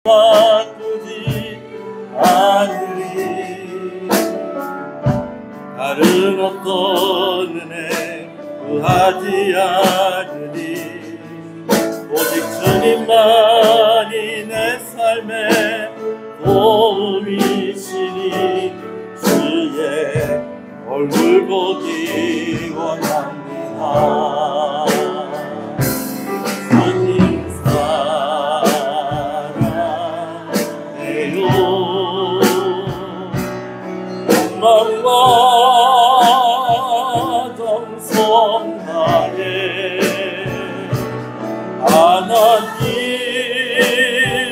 바꾸지 않으리. 다른 어떤 은혜 구하지 않으리. 오직 주님만이 내 삶의 도움이시니 주의 얼굴 보기 원합니다. 주님 사랑해요. 마음과 정성 다해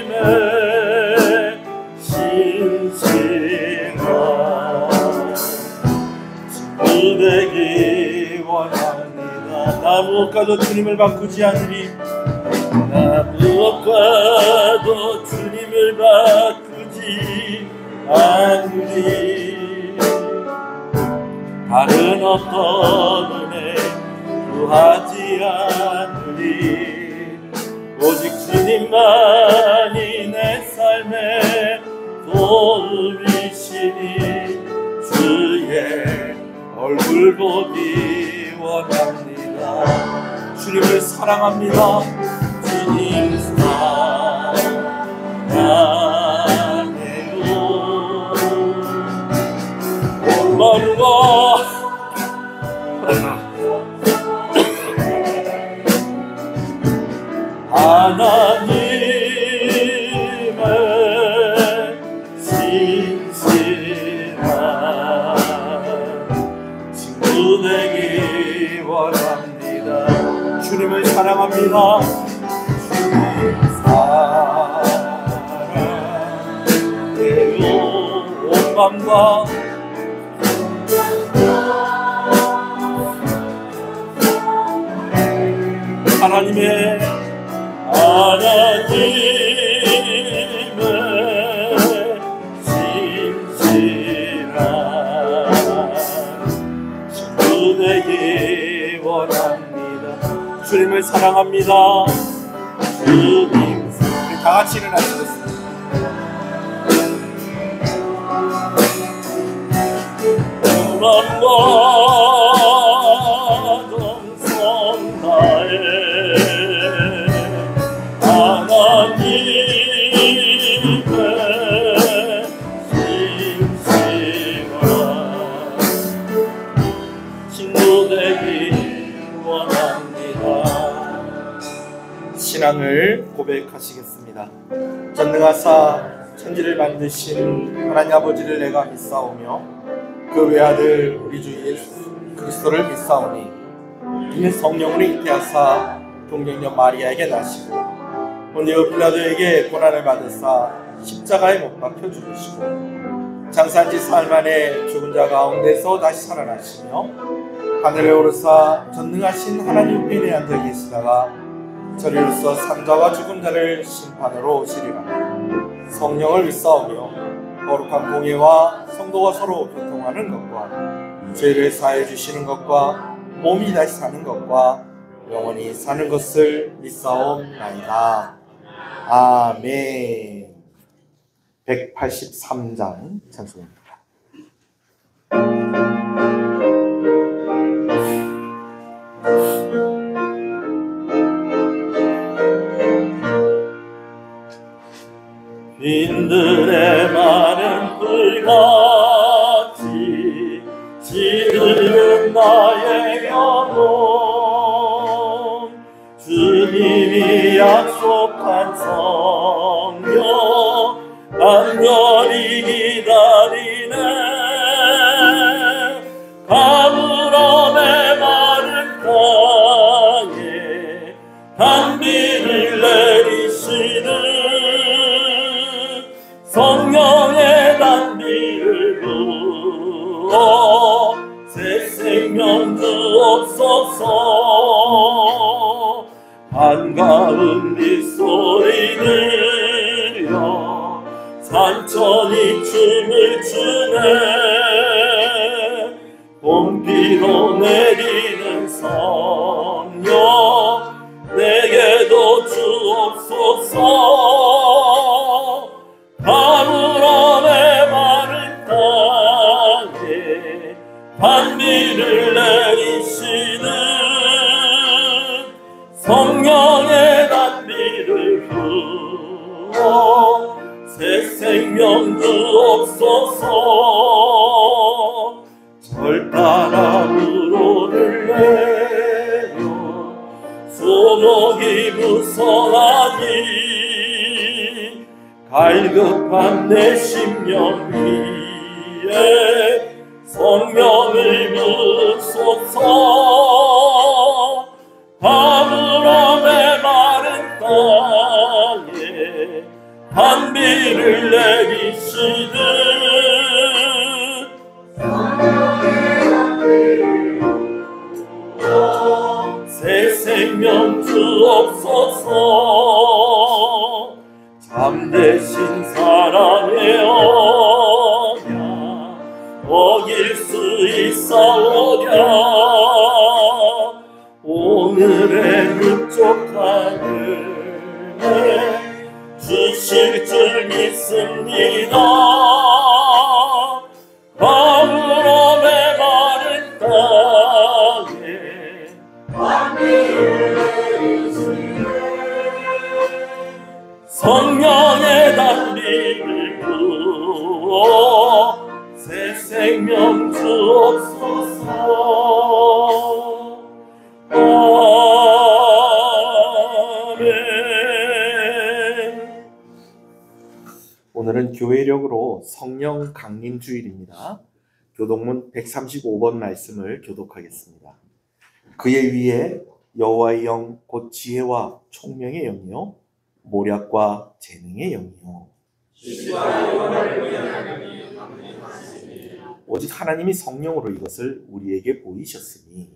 하나님의 신실한 친구 되기 원합니다. 나 무엇과도 주님을 바꾸지 않으리. 나 무엇과도 주님을 바꾸지 않으리. 다른 어떤 은혜 구하지 않으리. 오직 주님만이 내 삶의 도움이시니 주의 얼굴 보기 원합니다. 주님을 사랑합니다. 주님 사랑해요. 마음과 하나님의 신실한 친구 되기 원합니다. 주님을 사랑합니다. 주님 사랑해요. 온 마음과 하나님의 신실한 친구 되기 원합니다. 주님을 사랑합니다. 주님 우리 다같이 일어나시겠습니다. 마음과 정성 다해 하나님의 신실한 친구 되기 원합니다. 신앙을 고백하시겠습니다. 전능하사 천지를 만드신 하나님 아버지를 내가 믿사오며 그 외아들 우리 주 예수 그리스도를 믿사오니 이는 성령으로 잉태하사 동정녀 마리아에게 나시고 본디오 빌라도에게 고난을 받으사 십자가에 못 박혀 죽으시고 장사한 지 사흘 만에 죽은 자 가운데서 다시 살아나시며 하늘에 오르사 전능하신 하나님 우편에 앉아 계시다가 저리로서 산자와 죽은 자를 심판으로 오시리라. 성령을 믿사오며 거룩한 공예와 성도가 서로 교통하는 것과 죄를 사해 주시는 것과 몸이 다시 사는 것과 영원히 사는 것을 믿사옵나이다. 아멘. 183장 찬송입니다. 빈들에 마른 불같이 시드는 나의 영혼 주님이 약속한 성령 간절히 기다리네. 가물어 메마른 땅에 단비를 내리시는 성령의 단비를 부어 새 생명 주옵소서. 반가운 빗소리 들려 산천이 춤을 추네. 봄비로 내리는 성령 내게도 주옵소서. 아브라함의 마른 땅에 반비를 내리시는 성령의 단비를 부어 새 생명 주옵소서. 절단함으로를 내려 소목이 무성하니 갈급한 내 심령 위에 성령을 부소서. 아브라함의 마른 땅에 반비를 내리시듯 새 생명 주옵소서. 잠대신 사랑의 언약 어길 수 있사오랴. 오늘의 그쪽 하늘에 주실 줄 믿습니다. 아브라함의 마른 땅에 반비를 내리시네 성령의 단비를 부어 새 생명 주옵소서. 오늘은 교회력으로 성령 강림 주일입니다. 교독문 135번 말씀을 교독하겠습니다. 그의 위에 여호와의 영 곧 지혜와 총명의 영이요 모략과 재능의 영이요 오직 하나님이 성령으로 이것을 우리에게 보이셨으니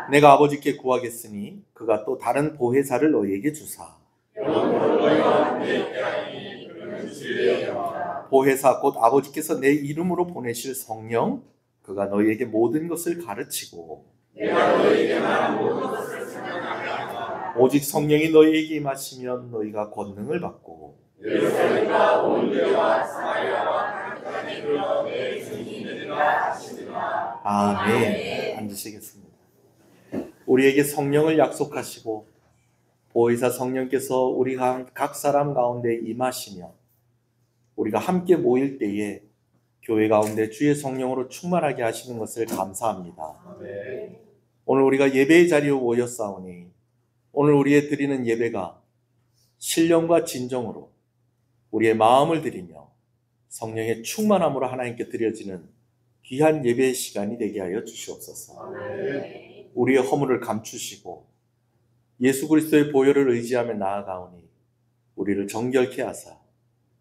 내가 아버지께 구하겠으니 그가 또 다른 보혜사를 너희에게 주사 보혜사 곧 아버지께서 내 이름으로 보내실 성령 그가 너희에게 모든 것을 가르치고 오직 성령이 너희에게 임하시면 너희가 권능을 받고 아멘. 앉으시겠습니다. 우리에게 성령을 약속하시고 보혜사 성령께서 우리가 각 사람 가운데 임하시며 우리가 함께 모일 때에 교회 가운데 주의 성령으로 충만하게 하시는 것을 감사합니다. 아멘. 오늘 우리가 예배의 자리에 모였사오니 오늘 우리의 드리는 예배가 신령과 진정으로 우리의 마음을 드리며 성령의 충만함으로 하나님께 드려지는 귀한 예배의 시간이 되게 하여 주시옵소서. 아멘. 우리의 허물을 감추시고 예수 그리스도의 보혈을 의지하며 나아가오니 우리를 정결케 하사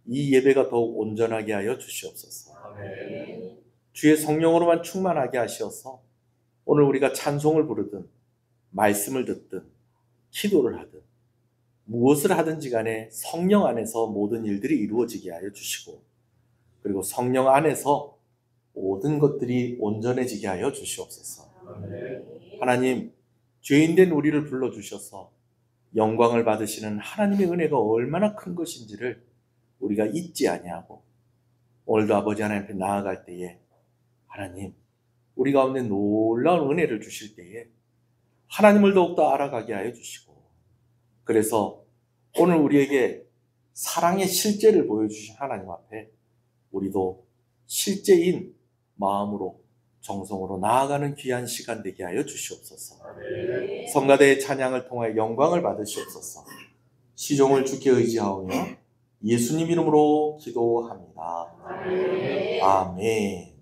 이 예배가 더욱 온전하게 하여 주시옵소서. 아멘. 주의 성령으로만 충만하게 하시어서 오늘 우리가 찬송을 부르든 말씀을 듣든 기도를 하든 무엇을 하든지 간에 성령 안에서 모든 일들이 이루어지게 하여 주시고 그리고 성령 안에서 모든 것들이 온전해지게 하여 주시옵소서. 아멘. 하나님, 죄인된 우리를 불러주셔서 영광을 받으시는 하나님의 은혜가 얼마나 큰 것인지를 우리가 잊지 아니하고 오늘도 아버지 하나님 앞에 나아갈 때에 하나님, 우리 가운데 놀라운 은혜를 주실 때에 하나님을 더욱더 알아가게 하여 주시고 그래서 오늘 우리에게 사랑의 실제를 보여주신 하나님 앞에 우리도 실제인 마음으로 정성으로 나아가는 귀한 시간 되게 하여 주시옵소서. 아멘. 성가대의 찬양을 통하여 영광을 받으시옵소서. 시종을 주께 의지하오며 예수님 이름으로 기도합니다. 아멘. 아멘.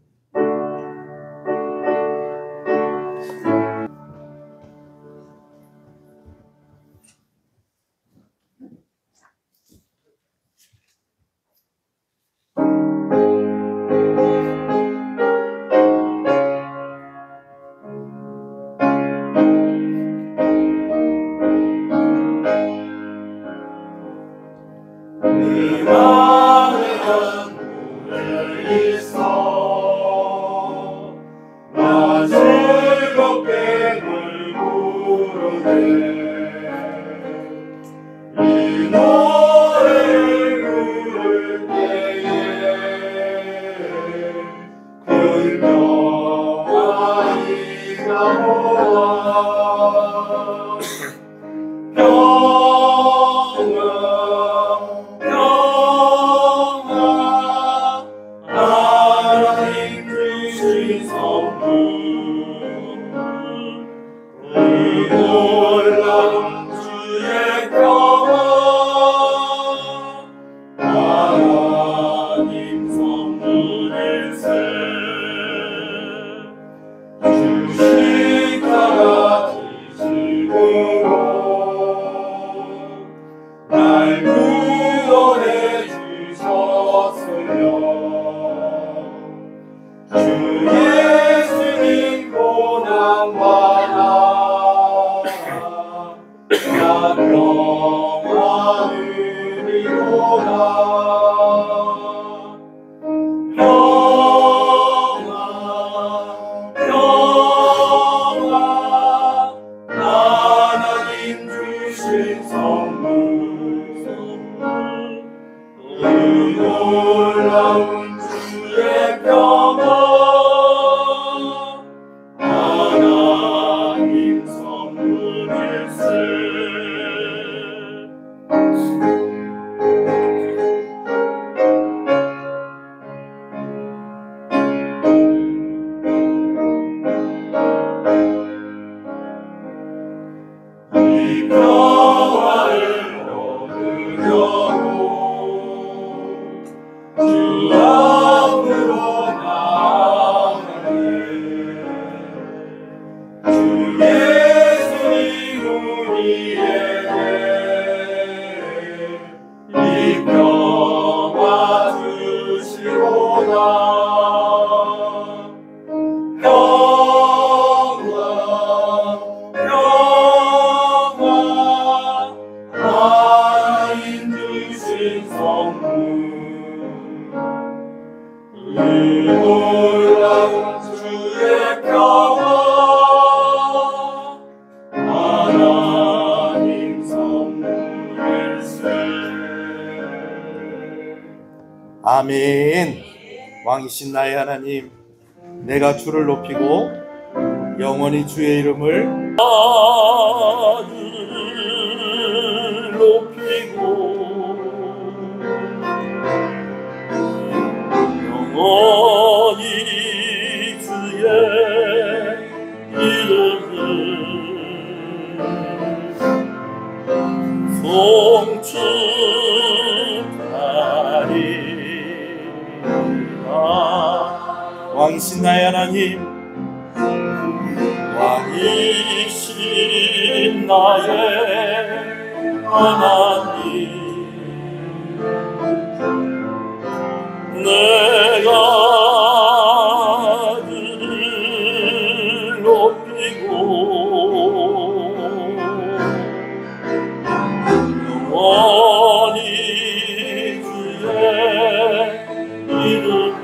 평화음이로다. 평화 하나님 주신 선물 놀라운 주의 평화 하나님 선물일세. 이 평화를 얻으려고 주 앞으로 나아가네. 주 예수님 우리에게 이 평화 주시로다. 하나님 주신 선물 놀라운 주의 평화 하나님 선물일세. 아멘. 왕이신 나의 하나님, 내가 주를 높이고 영원히 주의 이름을 하늘을 높이고 영원히 주의 이름을 송축하리라. 왕이신 나의 하나님, 왕이신 나의 하나님, 내가 그를 높이고 영원히 주의 이름을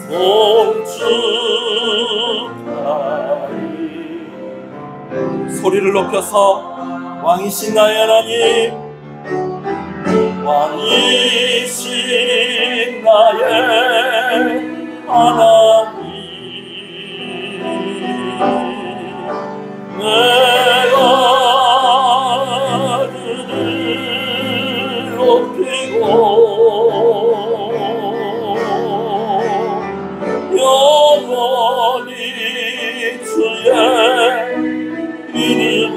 송축하리. 소리를 높여서 왕이신 나의 하나님, 왕이신 나의 하나님, 내가 그를 높이고 영원히 주의 이름을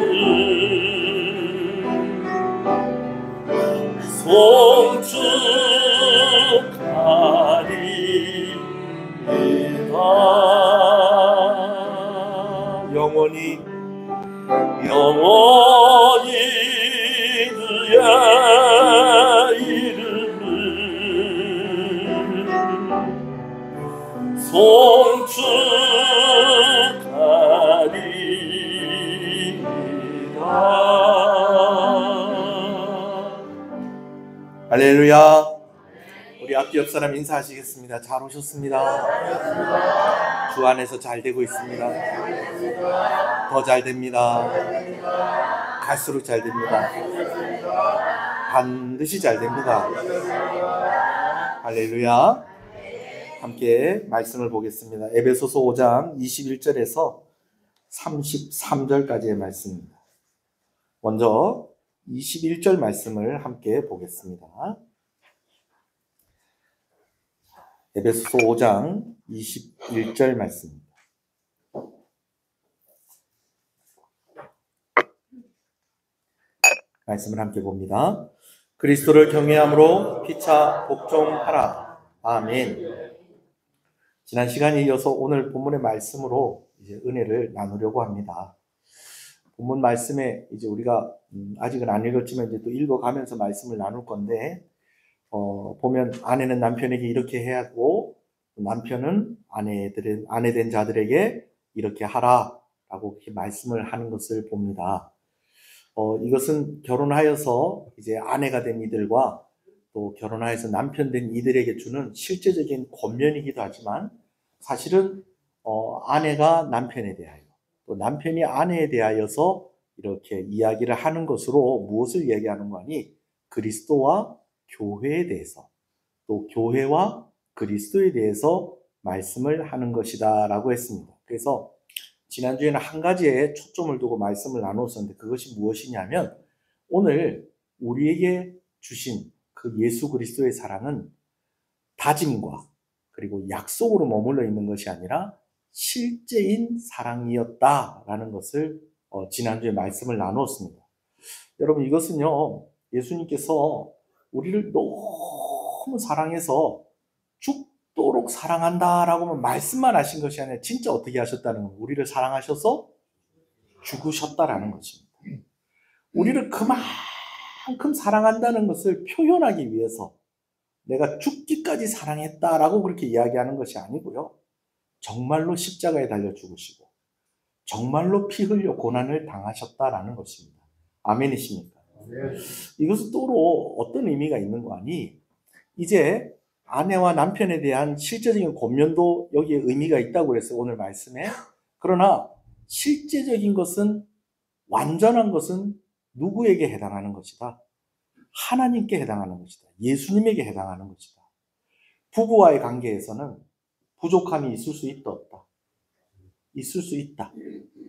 송축하리이다. 영원히 영원히 그의 이름을 송축하리이다. 할렐루야. 우리 앞뒤 옆 사람 인사하시겠습니다. 잘 오셨습니다. 주 안에서 잘 되고 있습니다. 더 잘 됩니다. 갈수록 잘 됩니다. 반드시 잘 됩니다. 할렐루야. 함께 말씀을 보겠습니다. 에베소서 5장 21절에서 33절까지의 말씀입니다. 먼저 21절 말씀을 함께 보겠습니다. 에베소서 5장 21절 말씀입니다. 말씀을 함께 봅니다. 그리스도를 경외함으로 피차 복종하라. 아멘. 지난 시간에 이어서 오늘 본문의 말씀으로 이제 은혜를 나누려고 합니다. 본문 말씀에 이제 우리가 아직은 안 읽었지만 이제 또 읽어가면서 말씀을 나눌 건데, 보면 아내는 남편에게 이렇게 해야 하고 남편은 아내 된 자들에게 이렇게 하라. 라고 이렇게 말씀을 하는 것을 봅니다. 이것은 결혼하여서 이제 아내가 된 이들과 또 결혼하여서 남편 된 이들에게 주는 실제적인 권면이기도 하지만 사실은 아내가 남편에 대하여 또 남편이 아내에 대하여서 이렇게 이야기를 하는 것으로 무엇을 이야기하는 거니? 그리스도와 교회에 대해서 또 교회와 그리스도에 대해서 말씀을 하는 것이다 라고 했습니다. 그래서 지난주에는 한 가지에 초점을 두고 말씀을 나눴었는데 그것이 무엇이냐면 오늘 우리에게 주신 그 예수 그리스도의 사랑은 다짐과 그리고 약속으로 머물러 있는 것이 아니라 실제인 사랑이었다라는 것을 지난주에 말씀을 나누었습니다. 여러분 이것은요 예수님께서 우리를 너무 사랑해서 죽도록 사랑한다라고만 말씀만 하신 것이 아니라 진짜 어떻게 하셨다는 겁니다. 우리를 사랑하셔서 죽으셨다라는 것입니다. 우리를 그만큼 사랑한다는 것을 표현하기 위해서 내가 죽기까지 사랑했다라고 그렇게 이야기하는 것이 아니고요. 정말로 십자가에 달려 죽으시고 정말로 피 흘려 고난을 당하셨다라는 것입니다. 아멘이십니까? 이것은 또 어떤 의미가 있는 거 아니? 이제 아내와 남편에 대한 실제적인 권면도 여기에 의미가 있다고 그랬어요. 오늘 말씀에. 그러나 실제적인 것은 완전한 것은 누구에게 해당하는 것이다? 하나님께 해당하는 것이다. 예수님에게 해당하는 것이다. 부부와의 관계에서는 부족함이 있을 수 있다, 없다? 있을 수 있다.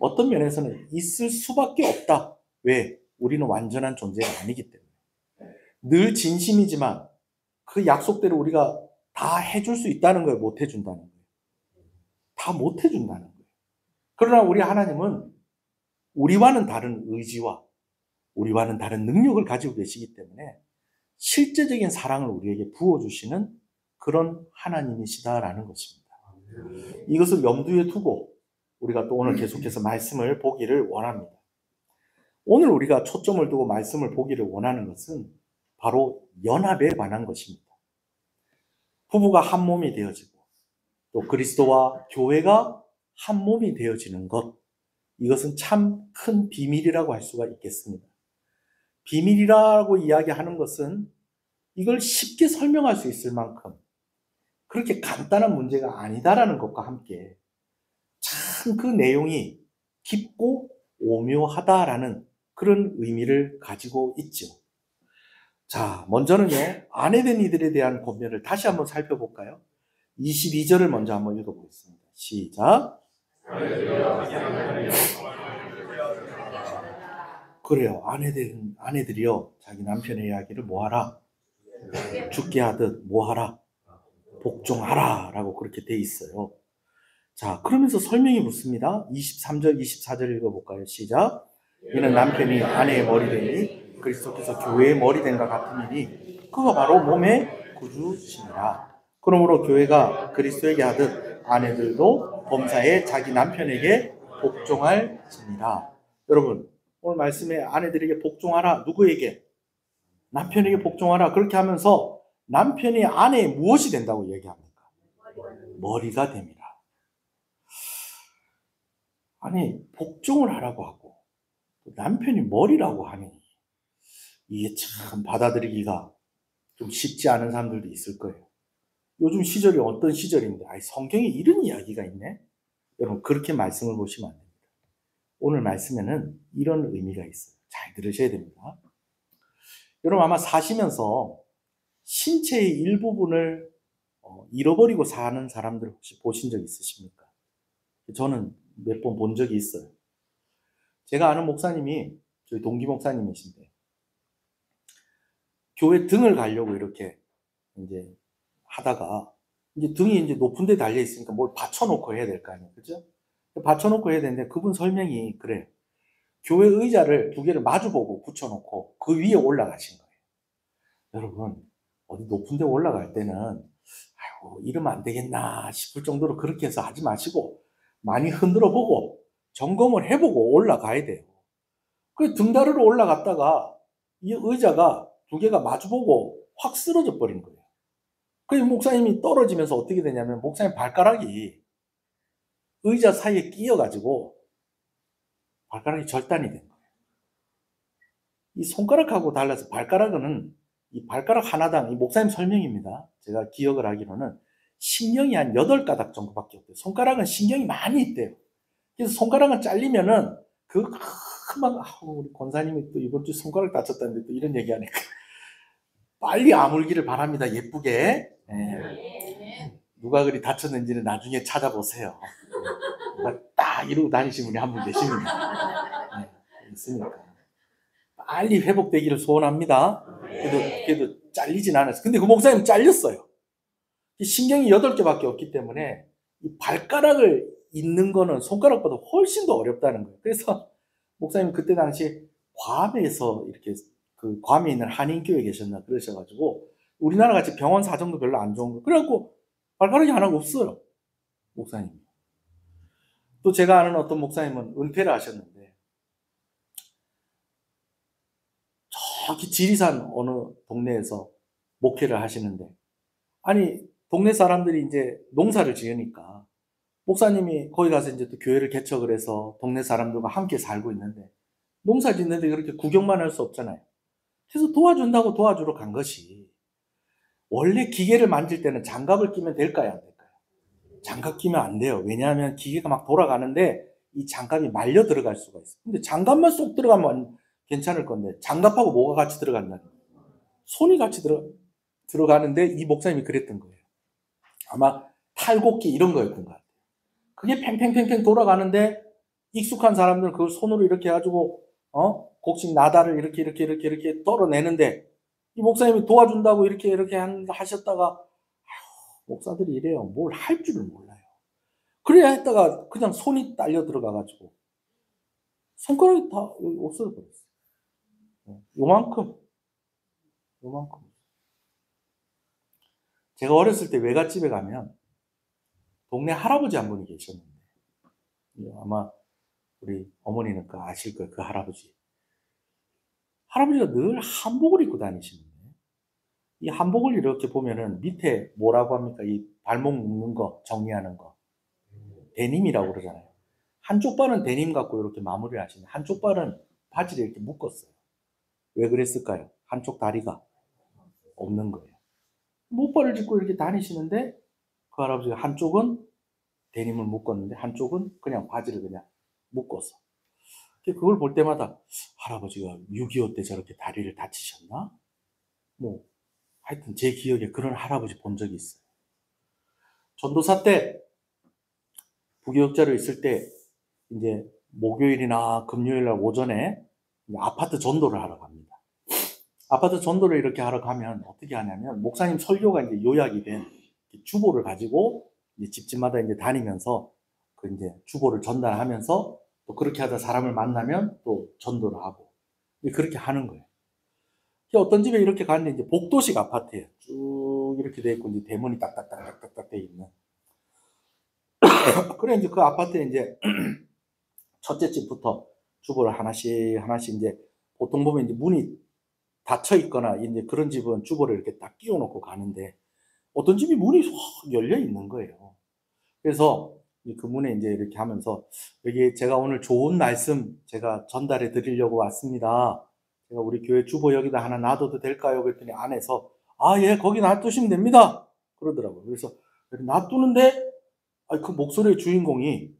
어떤 면에서는 있을 수밖에 없다. 왜? 우리는 완전한 존재가 아니기 때문에. 늘 진심이지만 그 약속대로 우리가 다 해줄 수 있다는 거예요? 못 해준다는 거예요? 다 못 해준다는 거예요. 그러나 우리 하나님은 우리와는 다른 의지와 우리와는 다른 능력을 가지고 계시기 때문에 실제적인 사랑을 우리에게 부어주시는 그런 하나님이시다라는 것입니다. 이것을 염두에 두고 우리가 또 오늘 계속해서 말씀을 보기를 원합니다. 오늘 우리가 초점을 두고 말씀을 보기를 원하는 것은 바로 연합에 관한 것입니다. 부부가 한 몸이 되어지고 또 그리스도와 교회가 한 몸이 되어지는 것, 이것은 참 큰 비밀이라고 할 수가 있겠습니다. 비밀이라고 이야기하는 것은 이걸 쉽게 설명할 수 있을 만큼 그렇게 간단한 문제가 아니다라는 것과 함께 참 그 내용이 깊고 오묘하다라는 그런 의미를 가지고 있죠. 자, 먼저는요, 아내된 이들에 대한 권면을 다시 한번 살펴볼까요? 22절을 먼저 한번 읽어보겠습니다. 시작. 그래요. 아내들이요, 자기 남편의 이야기를 뭐하라? 죽게 하듯 뭐하라? 복종하라. 라고 그렇게 돼 있어요. 자, 그러면서 설명이 묻습니다. 23절, 24절 읽어볼까요? 시작. 이는 남편이 아내의 머리 되니 그리스도께서 교회의 머리 된과 같으니 그가 바로 몸의 구주시니라. 그러므로 교회가 그리스도에게 하듯 아내들도 범사에 자기 남편에게 복종할지니라. 여러분, 오늘 말씀에 아내들에게 복종하라. 누구에게? 남편에게 복종하라. 그렇게 하면서 남편이 아내의 무엇이 된다고 얘기합니까? 머리가 됩니다. 아니, 복종을 하라고 하고 남편이 머리라고 하니 이게 참 받아들이기가 좀 쉽지 않은 사람들도 있을 거예요. 요즘 시절이 어떤 시절인데 성경에 이런 이야기가 있네? 여러분 그렇게 말씀을 보시면 안 됩니다. 오늘 말씀에는 이런 의미가 있어요. 잘 들으셔야 됩니다. 여러분 아마 사시면서 신체의 일부분을 잃어버리고 사는 사람들 혹시 보신 적 있으십니까? 저는 몇 번 본 적이 있어요. 제가 아는 목사님이 저희 동기 목사님이신데 교회 등을 가려고 이렇게 이제 하다가 이제 등이 이제 높은 데 달려 있으니까 뭘 받쳐놓고 해야 될 거 아니에요. 그죠? 받쳐놓고 해야 되는데 그분 설명이 그래요. 교회 의자를 두 개를 마주보고 붙여놓고 그 위에 올라가신 거예요. 여러분, 어디 높은 데 올라갈 때는 아이고 이러면 안 되겠나 싶을 정도로 그렇게 해서 하지 마시고 많이 흔들어 보고 점검을 해보고 올라가야 돼요. 그 등다리로 올라갔다가 이 의자가 두 개가 마주보고 확 쓰러져 버린 거예요. 그래서 목사님이 떨어지면서 어떻게 되냐면 목사님 발가락이 의자 사이에 끼어가지고 발가락이 절단이 된 거예요. 이 손가락하고 달라서 발가락은 이 발가락 하나당, 이 목사님 설명입니다. 제가 기억을 하기로는 신경이 한 8가닥 정도밖에 없대요. 손가락은 신경이 많이 있대요. 그래서 손가락은 잘리면은 금방 우리 권사님이 또 이번 주 손가락 다쳤다는데 또 이런 얘기 하니까 빨리 아물기를 바랍니다. 예쁘게. 누가 그리 다쳤는지는 나중에 찾아보세요. 누가 딱 이러고 다니시는 분이 한 분 계십니다. 있으니까 빨리 회복되기를 소원합니다. 그래도 잘리진 않았어요. 근데 그 목사님 잘렸어요. 신경이 8개밖에 없기 때문에 이 발가락을 잇는 거는 손가락보다 훨씬 더 어렵다는 거예요. 그래서 목사님 그때 당시 괌에서 이렇게 그 괌에 있는 한인교회에 계셨나 그러셔가지고 우리나라 같이 병원 사정도 별로 안 좋은 거. 그래갖고 발가락이 하나가 없어요. 목사님. 또 제가 아는 어떤 목사님은 은퇴를 하셨는데 저기 지리산 어느 동네에서 목회를 하시는데 아니 동네 사람들이 이제 농사를 지으니까 목사님이 거기 가서 이제 또 교회를 개척을 해서 동네 사람들과 함께 살고 있는데 농사 짓는데 그렇게 구경만 할 수 없잖아요. 그래서 도와준다고 도와주러 간 것이 원래 기계를 만질 때는 장갑을 끼면 될까요? 안 될까요? 장갑 끼면 안 돼요. 왜냐하면 기계가 막 돌아가는데 이 장갑이 말려 들어갈 수가 있어요. 근데 장갑만 쏙 들어가면 괜찮을 건데 장갑하고 뭐가 같이 들어간다는 거예요. 손이 같이 들어가는데 이 목사님이 그랬던 거예요. 아마 탈곡기 이런 거였던 것 같아요. 그게 팽팽팽팽 돌아가는데 익숙한 사람들은 그걸 손으로 이렇게 해가지고 곡식 나다를 이렇게 떨어내는데 이 목사님이 도와준다고 이렇게 하셨다가 목사들이 이래요. 뭘 할 줄을 몰라요. 그래야 했다가 그냥 손이 딸려 들어가가지고 손가락이 다 없어져 버렸어요. 요만큼. 제가 어렸을 때 외갓집에 가면 동네 할아버지 한 분이 계셨는데 아마 우리 어머니는 아실 거예요. 그 할아버지. 할아버지가 늘 한복을 입고 다니시는데 이 한복을 이렇게 보면은 밑에 뭐라고 합니까? 이 발목 묶는 거, 정리하는 거. 데님이라고 그러잖아요. 한쪽 발은 데님 갖고 이렇게 마무리를 하시는데 한쪽 발은 바지를 이렇게 묶었어요. 왜 그랬을까요? 한쪽 다리가 없는 거예요. 목발을 짚고 이렇게 다니시는데 그 할아버지가 한쪽은 데님을 묶었는데 한쪽은 그냥 바지를 그냥 묶어서 그걸 볼 때마다 할아버지가 6.25 때 저렇게 다리를 다치셨나? 뭐 하여튼 제 기억에 그런 할아버지 본 적이 있어요. 전도사 때 부교육자로 있을 때 이제 목요일이나 금요일 날 오전에 아파트 전도를 하러 갑니다. 아파트 전도를 이렇게 하러 가면 어떻게 하냐면 목사님 설교가 이제 요약이 된 주보를 가지고 이제 집집마다 이제 다니면서 그 이제 주보를 전달하면서 또 그렇게 하다 사람을 만나면 또 전도를 하고 그렇게 하는 거예요. 어떤 집에 이렇게 갔는데 이제 복도식 아파트예요. 쭉 이렇게 돼 있고 이제 대문이 딱딱딱딱딱 돼 있는. 그래 이제 그 아파트에 이제 첫째 집부터 주보를 하나씩 이제 보통 보면 이제 문이 닫혀 있거나 이제 그런 집은 주보를 이렇게 딱 끼워 놓고 가는데 어떤 집이 문이 확 열려 있는 거예요. 그래서 그 문에 이제 이렇게 하면서 여기 제가 오늘 좋은 말씀 제가 전달해 드리려고 왔습니다. 제가 우리 교회 주보 여기다 하나 놔둬도 될까요? 그랬더니 안에서 예, 거기 놔두시면 됩니다. 그러더라고요. 그래서 놔두는데 그 목소리의 주인공이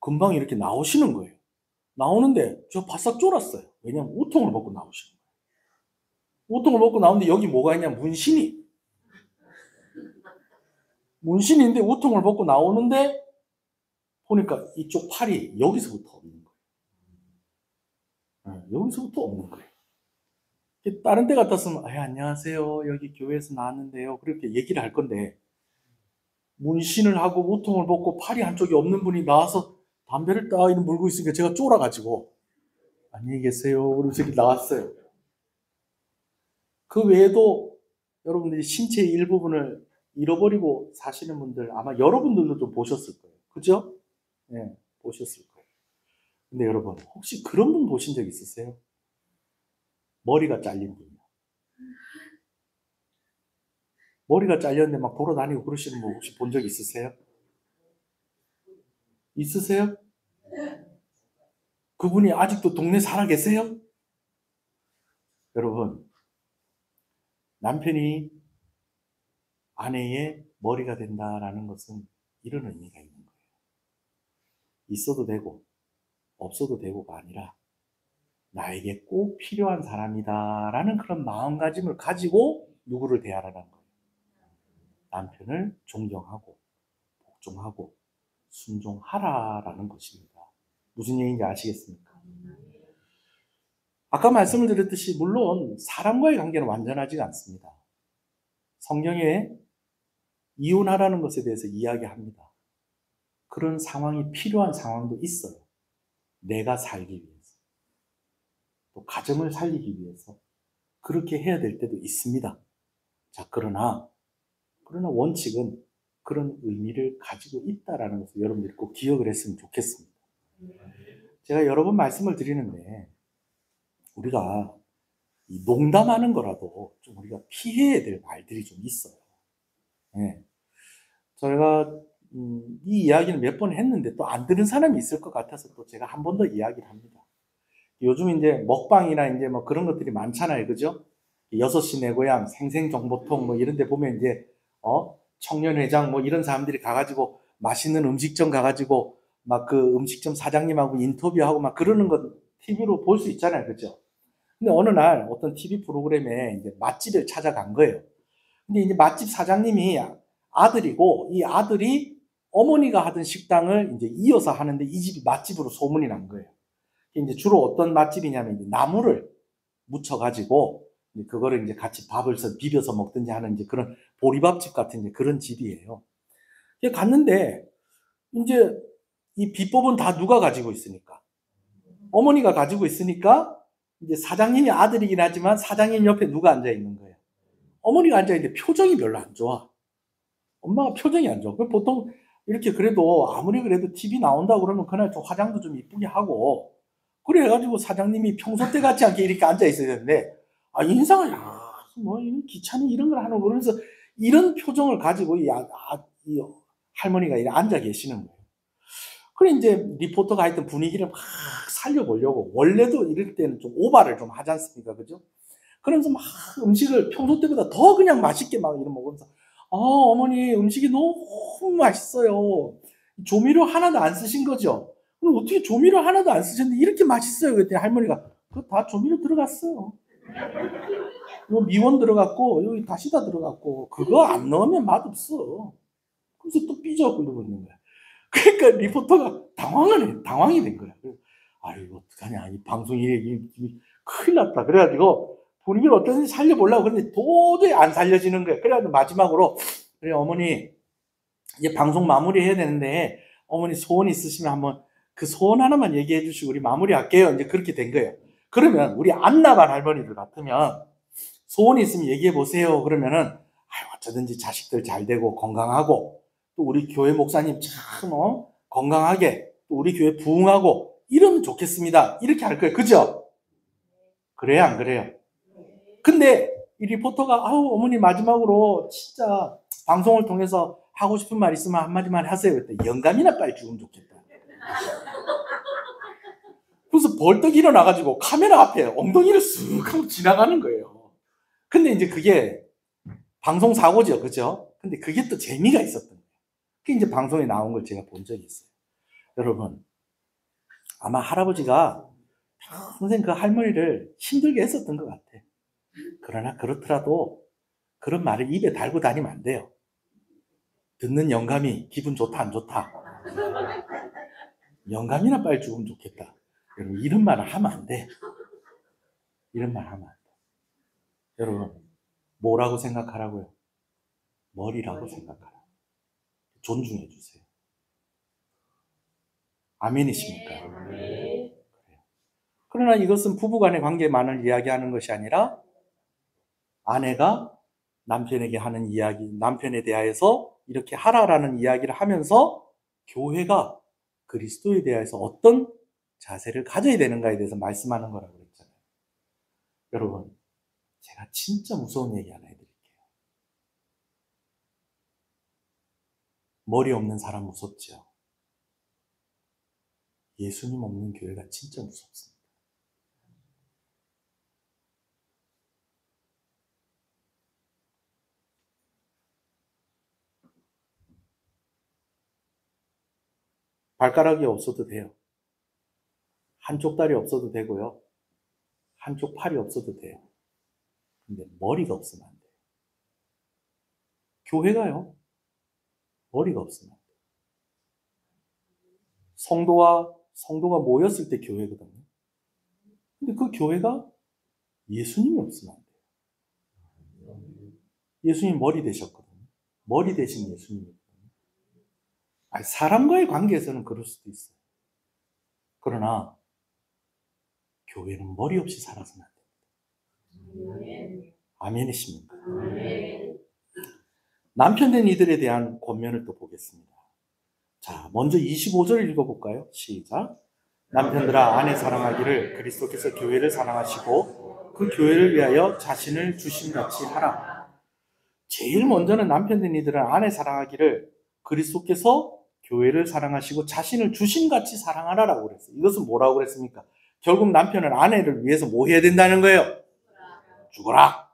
금방 이렇게 나오시는 거예요. 나오는데 저 바싹 쫄았어요. 왜냐면 우통을 벗고 나오시는 거예요. 우통을 벗고 나오는데 여기 뭐가 있냐 문신인데 우통을 벗고 나오는데 보니까 이쪽 팔이 여기서부터 없는 거예요. 여기서부터 없는 거예요. 다른 데 같았으면 안녕하세요. 여기 교회에서 나왔는데요. 그렇게 얘기를 할 건데 문신을 하고 우통을 벗고 팔이 한쪽이 없는 분이 나와서 담배를 딱 물고 있으니까 제가 쫄아가지고 안녕히 계세요. 그러면서 이렇게 나왔어요. 그 외에도 여러분들이 신체의 일부분을 잃어버리고 사시는 분들 아마 여러분들도 좀 보셨을 거예요. 그죠? 네, 보셨을 거예요. 근데 여러분 혹시 그런 분 보신 적 있으세요? 머리가 잘린 분이요. 머리가 잘렸는데 막 돌아다니고 그러시는 분 혹시 본 적 있으세요? 있으세요? 그분이 아직도 동네 살아 계세요? 여러분, 남편이 아내의 머리가 된다라는 것은 이런 의미가 있는 거예요. 있어도 되고 없어도 되고가 아니라 나에게 꼭 필요한 사람이다라는 그런 마음가짐을 가지고 누구를 대하라는 거예요. 남편을 존경하고 복종하고 순종하라라는 것입니다. 무슨 얘기인지 아시겠습니까? 아까 말씀을 드렸듯이 물론 사람과의 관계는 완전하지가 않습니다. 성경에 이혼하라는 것에 대해서 이야기합니다. 그런 상황이 필요한 상황도 있어요. 내가 살기 위해서. 또 가정을 살리기 위해서. 그렇게 해야 될 때도 있습니다. 자, 그러나 원칙은 그런 의미를 가지고 있다라는 것을 여러분들이 꼭 기억을 했으면 좋겠습니다. 제가 여러 번 말씀을 드리는데, 우리가 이 농담하는 거라도 좀 우리가 피해야 될 말들이 좀 있어요. 네. 저희가 이 이야기를 몇 번 했는데 또 안 들은 사람이 있을 것 같아서 또 제가 한 번 더 이야기를 합니다. 요즘 이제 먹방이나 이제 뭐 그런 것들이 많잖아요. 그죠? 6시 내 고향, 생생정보통 뭐 이런 데 보면 이제, 청년회장 뭐 이런 사람들이 가가지고 맛있는 음식점 가가지고 막 그 음식점 사장님하고 인터뷰하고 막 그러는 거 TV로 볼 수 있잖아요. 그죠? 근데 어느 날 어떤 TV 프로그램에 이제 맛집을 찾아간 거예요. 근데 이제 맛집 사장님이 아들이고 이 아들이 어머니가 하던 식당을 이제 이어서 하는데 이 집이 맛집으로 소문이 난 거예요. 이제 주로 어떤 맛집이냐면 이제 나물을 묻혀가지고 그거를 이제 같이 밥을 비벼서 먹든지 하는 이제 그런 보리밥집 같은 이제 그런 집이에요. 갔는데 이제 이 비법은 다 누가 가지고 있으니까? 어머니가 가지고 있으니까 이제 사장님이 아들이긴 하지만 사장님 옆에 누가 앉아 있는 거예요? 어머니가 앉아 있는데 표정이 별로 안 좋아. 엄마가 표정이 안 좋아. 보통 이렇게 그래도 아무리 그래도 TV 나온다 그러면 그날 좀 화장도 좀 이쁘게 하고 그래가지고 사장님이 평소 때 같지 않게 이렇게 앉아 있어야 되는데 인상을 뭐 이런 귀찮은 이런 걸 하는 거 그러면서 이런 표정을 가지고 이 할머니가 이렇게 앉아 계시는 거예요. 그래 이제 리포터가 하여튼 분위기를 막 살려보려고 원래도 이럴 때는 좀 오바를 좀 하지 않습니까? 그죠? 그러면서 막 음식을 평소 때보다 더 그냥 맛있게 막 이런 먹으면서 어머니 음식이 너무 맛있어요. 조미료 하나도 안 쓰신 거죠? 그럼 어떻게 조미료 하나도 안 쓰셨는데 이렇게 맛있어요? 그랬더니 할머니가 그거 다 조미료 들어갔어요. 요 미원 들어갔고 여기 다시다 들어갔고 그거 안 넣으면 맛없어. 그래서 또 삐져 그러고 있는 거야. 그러니까 리포터가 당황이 된 거야. 이거 어떡하냐. 이 방송이 큰일 났다. 그래가지고 분위기를 어떻게든 살려보려고 그랬는데 도저히 안 살려지는 거예요. 그래가지고 마지막으로 그래 어머니 이제 방송 마무리해야 되는데 어머니 소원 있으시면 한번 그 소원 하나만 얘기해 주시고 우리 마무리할게요. 이제 그렇게 된 거예요. 그러면 우리 안나반 할머니들 같으면 소원이 있으면 얘기해 보세요. 그러면은 어쩌든지 자식들 잘 되고 건강하고 또 우리 교회 목사님 참 건강하게 또 우리 교회 부흥하고 이러면 좋겠습니다. 이렇게 할 거예요. 그죠? 그래요 안 그래요? 근데 이 리포터가 어머니 마지막으로 진짜 방송을 통해서 하고 싶은 말 있으면 한마디만 하세요. 그랬더니 영감이나 빨리 죽으면 좋겠다. 그래서 벌떡 일어나가지고 카메라 앞에 엉덩이를 쓱 하고 지나가는 거예요. 근데 이제 그게 방송 사고죠. 그죠? 근데 그게 또 재미가 있었던 거예요. 그게 이제 방송에 나온 걸 제가 본 적이 있어요. 여러분, 아마 할아버지가 평생 그 할머니를 힘들게 했었던 것 같아. 그러나 그렇더라도 그런 말을 입에 달고 다니면 안 돼요. 듣는 영감이 기분 좋다 안 좋다. 영감이나 빨리 죽으면 좋겠다. 여러분 이런 말을 하면 안 돼. 이런 말 하면 안 돼. 여러분 뭐라고 생각하라고요? 머리라고 생각하라. 존중해 주세요. 아멘이십니까? 그래요. 그러나 이것은 부부간의 관계만을 이야기하는 것이 아니라 아내가 남편에게 하는 이야기, 남편에 대하여서 이렇게 하라라는 이야기를 하면서 교회가 그리스도에 대해서 어떤 자세를 가져야 되는가에 대해서 말씀하는 거라고 그랬잖아요. 여러분, 제가 진짜 무서운 얘기 하나 해드릴게요. 머리 없는 사람 무섭죠? 예수님 없는 교회가 진짜 무섭습니다. 발가락이 없어도 돼요. 한쪽 다리 없어도 되고요. 한쪽 팔이 없어도 돼요. 근데 머리가 없으면 안 돼요. 교회가요. 머리가 없으면 안 돼요. 성도가 모였을 때 교회거든요. 근데 그 교회가 예수님이 없으면 안 돼요. 예수님 머리 되셨거든요. 머리 되신 예수님이거든요. 사람과의 관계에서는 그럴 수도 있어요. 그러나 교회는 머리 없이 살아서는 안 됩니다. 아멘이십니까? 남편 된 이들에 대한 권면을 또 보겠습니다. 자, 먼저 25절 읽어볼까요? 시작. 남편들아 아내 사랑하기를 그리스도께서 교회를 사랑하시고 그 교회를 위하여 자신을 주심같이 하라. 제일 먼저는 남편 된 이들은 아내 사랑하기를 그리스도께서 교회를 사랑하시고 자신을 주심같이 사랑하라라고 그랬어요. 이것은 뭐라고 그랬습니까? 결국 남편은 아내를 위해서 뭐 해야 된다는 거예요? 죽어라.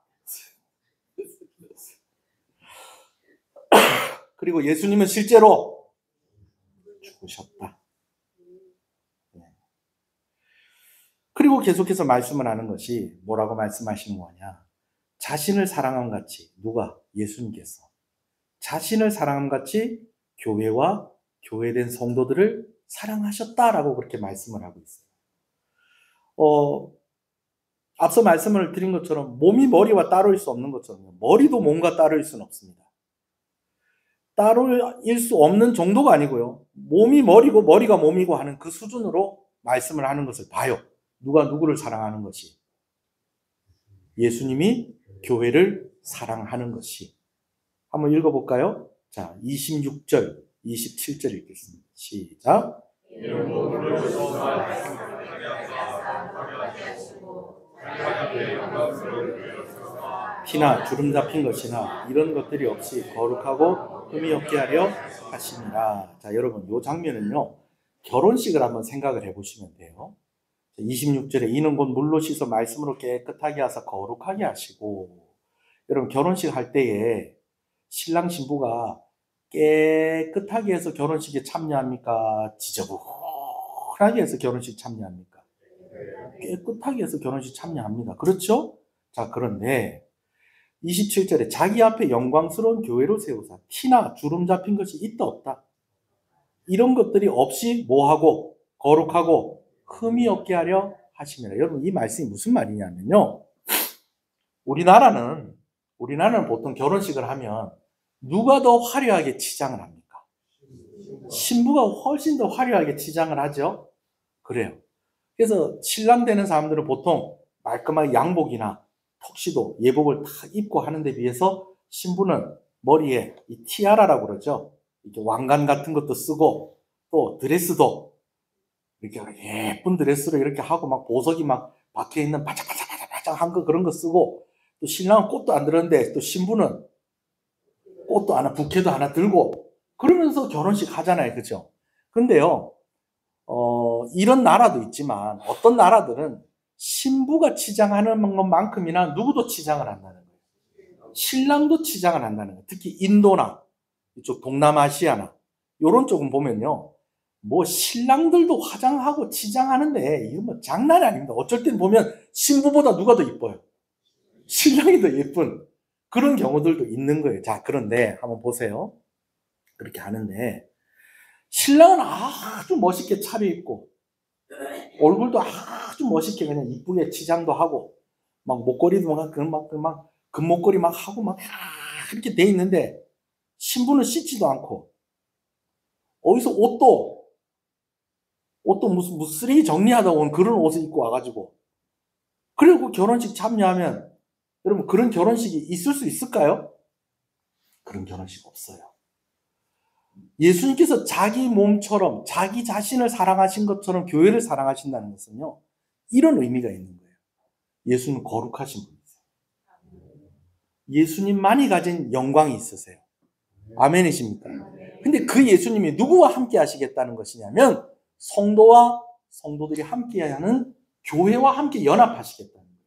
그리고 예수님은 실제로 죽으셨다. 그리고 계속해서 말씀을 하는 것이 뭐라고 말씀하시는 거냐? 자신을 사랑함 같이, 누가? 예수님께서 자신을 사랑함 같이 교회와 교회된 성도들을 사랑하셨다라고 그렇게 말씀을 하고 있어요. 앞서 말씀을 드린 것처럼 몸이 머리와 따로일 수 없는 것처럼 머리도 몸과 따로일 수는 없습니다. 따로일 수 없는 정도가 아니고요. 몸이 머리고 머리가 몸이고 하는 그 수준으로 말씀을 하는 것을 봐요. 누가 누구를 사랑하는 것이? 예수님이 교회를 사랑하는 것이. 한번 읽어볼까요? 자, 26절, 27절 읽겠습니다. 시작. 피나 주름 잡힌 것이나 이런 것들이 없이 거룩하고 흠이 없게 하려 하시니라. 자, 여러분, 이 장면은요, 결혼식을 한번 생각을 해보시면 돼요. 26절에 이는 곧 물로 씻어 말씀으로 깨끗하게 하사 거룩하게 하시고. 여러분, 결혼식 할 때에 신랑 신부가 깨끗하게 해서 결혼식에 참여합니까? 지저분하게 해서 결혼식 참여합니까? 깨끗하게 해서 결혼식 참여합니다. 그렇죠? 자, 그런데 27절에 자기 앞에 영광스러운 교회로 세우사 티나 주름 잡힌 것이 있다 없다. 이런 것들이 없이 뭐하고 거룩하고 흠이 없게 하려 하시니라. 여러분, 이 말씀이 무슨 말이냐면요. 우리나라는 보통 결혼식을 하면 누가 더 화려하게 치장을 합니까? 신부가 훨씬 더 화려하게 치장을 하죠. 그래요. 그래서 신랑 되는 사람들은 보통 말끔하게 양복이나 턱시도, 예복을 다 입고 하는데 비해서 신부는 머리에 이 티아라라고 그러죠. 이렇게 왕관 같은 것도 쓰고 또 드레스도 이렇게 예쁜 드레스로 이렇게 하고 막 보석이 막 박혀있는 바짝바짝한 거 그런 거 쓰고 또 신랑은 꽃도 안 들었는데 또 신부는 꽃도 하나, 부케도 하나 들고 그러면서 결혼식 하잖아요. 그죠? 근데요, 이런 나라도 있지만 어떤 나라들은 신부가 치장하는 것만큼이나 누구도 치장을 한다는 거예요. 신랑도 치장을 한다는 거예요. 특히 인도나 이쪽 동남아시아나 이런 쪽은 보면요, 뭐 신랑들도 화장하고 치장하는데 이거 뭐 장난이 아닙니다. 어쩔 땐 보면 신부보다 누가 더 이뻐요? 신랑이 더 예쁜 그런 경우들도 있는 거예요. 자, 그런데 한번 보세요. 그렇게 하는데 신랑은 아주 멋있게 차려입고 얼굴도 아주 멋있게 그냥 이쁘게 치장도 하고 막 목걸이도 막 금목걸이 막 하고 막 그렇게 돼 있는데 신부는 씻지도 않고 어디서 옷도 무슨 쓰레기 정리하다 온 그런 옷을 입고 와가지고 그리고 결혼식 참여하면 여러분 그런 결혼식이 있을 수 있을까요? 그런 결혼식 없어요. 예수님께서 자기 몸처럼 자기 자신을 사랑하신 것처럼 교회를 사랑하신다는 것은요, 이런 의미가 있는 거예요. 예수는 거룩하신 분이세요. 예수님만이 가진 영광이 있으세요. 아멘이십니까? 근데 그 예수님이 누구와 함께 하시겠다는 것이냐면 성도와 성도들이 함께하는 교회와 함께 연합하시겠다는 거예요.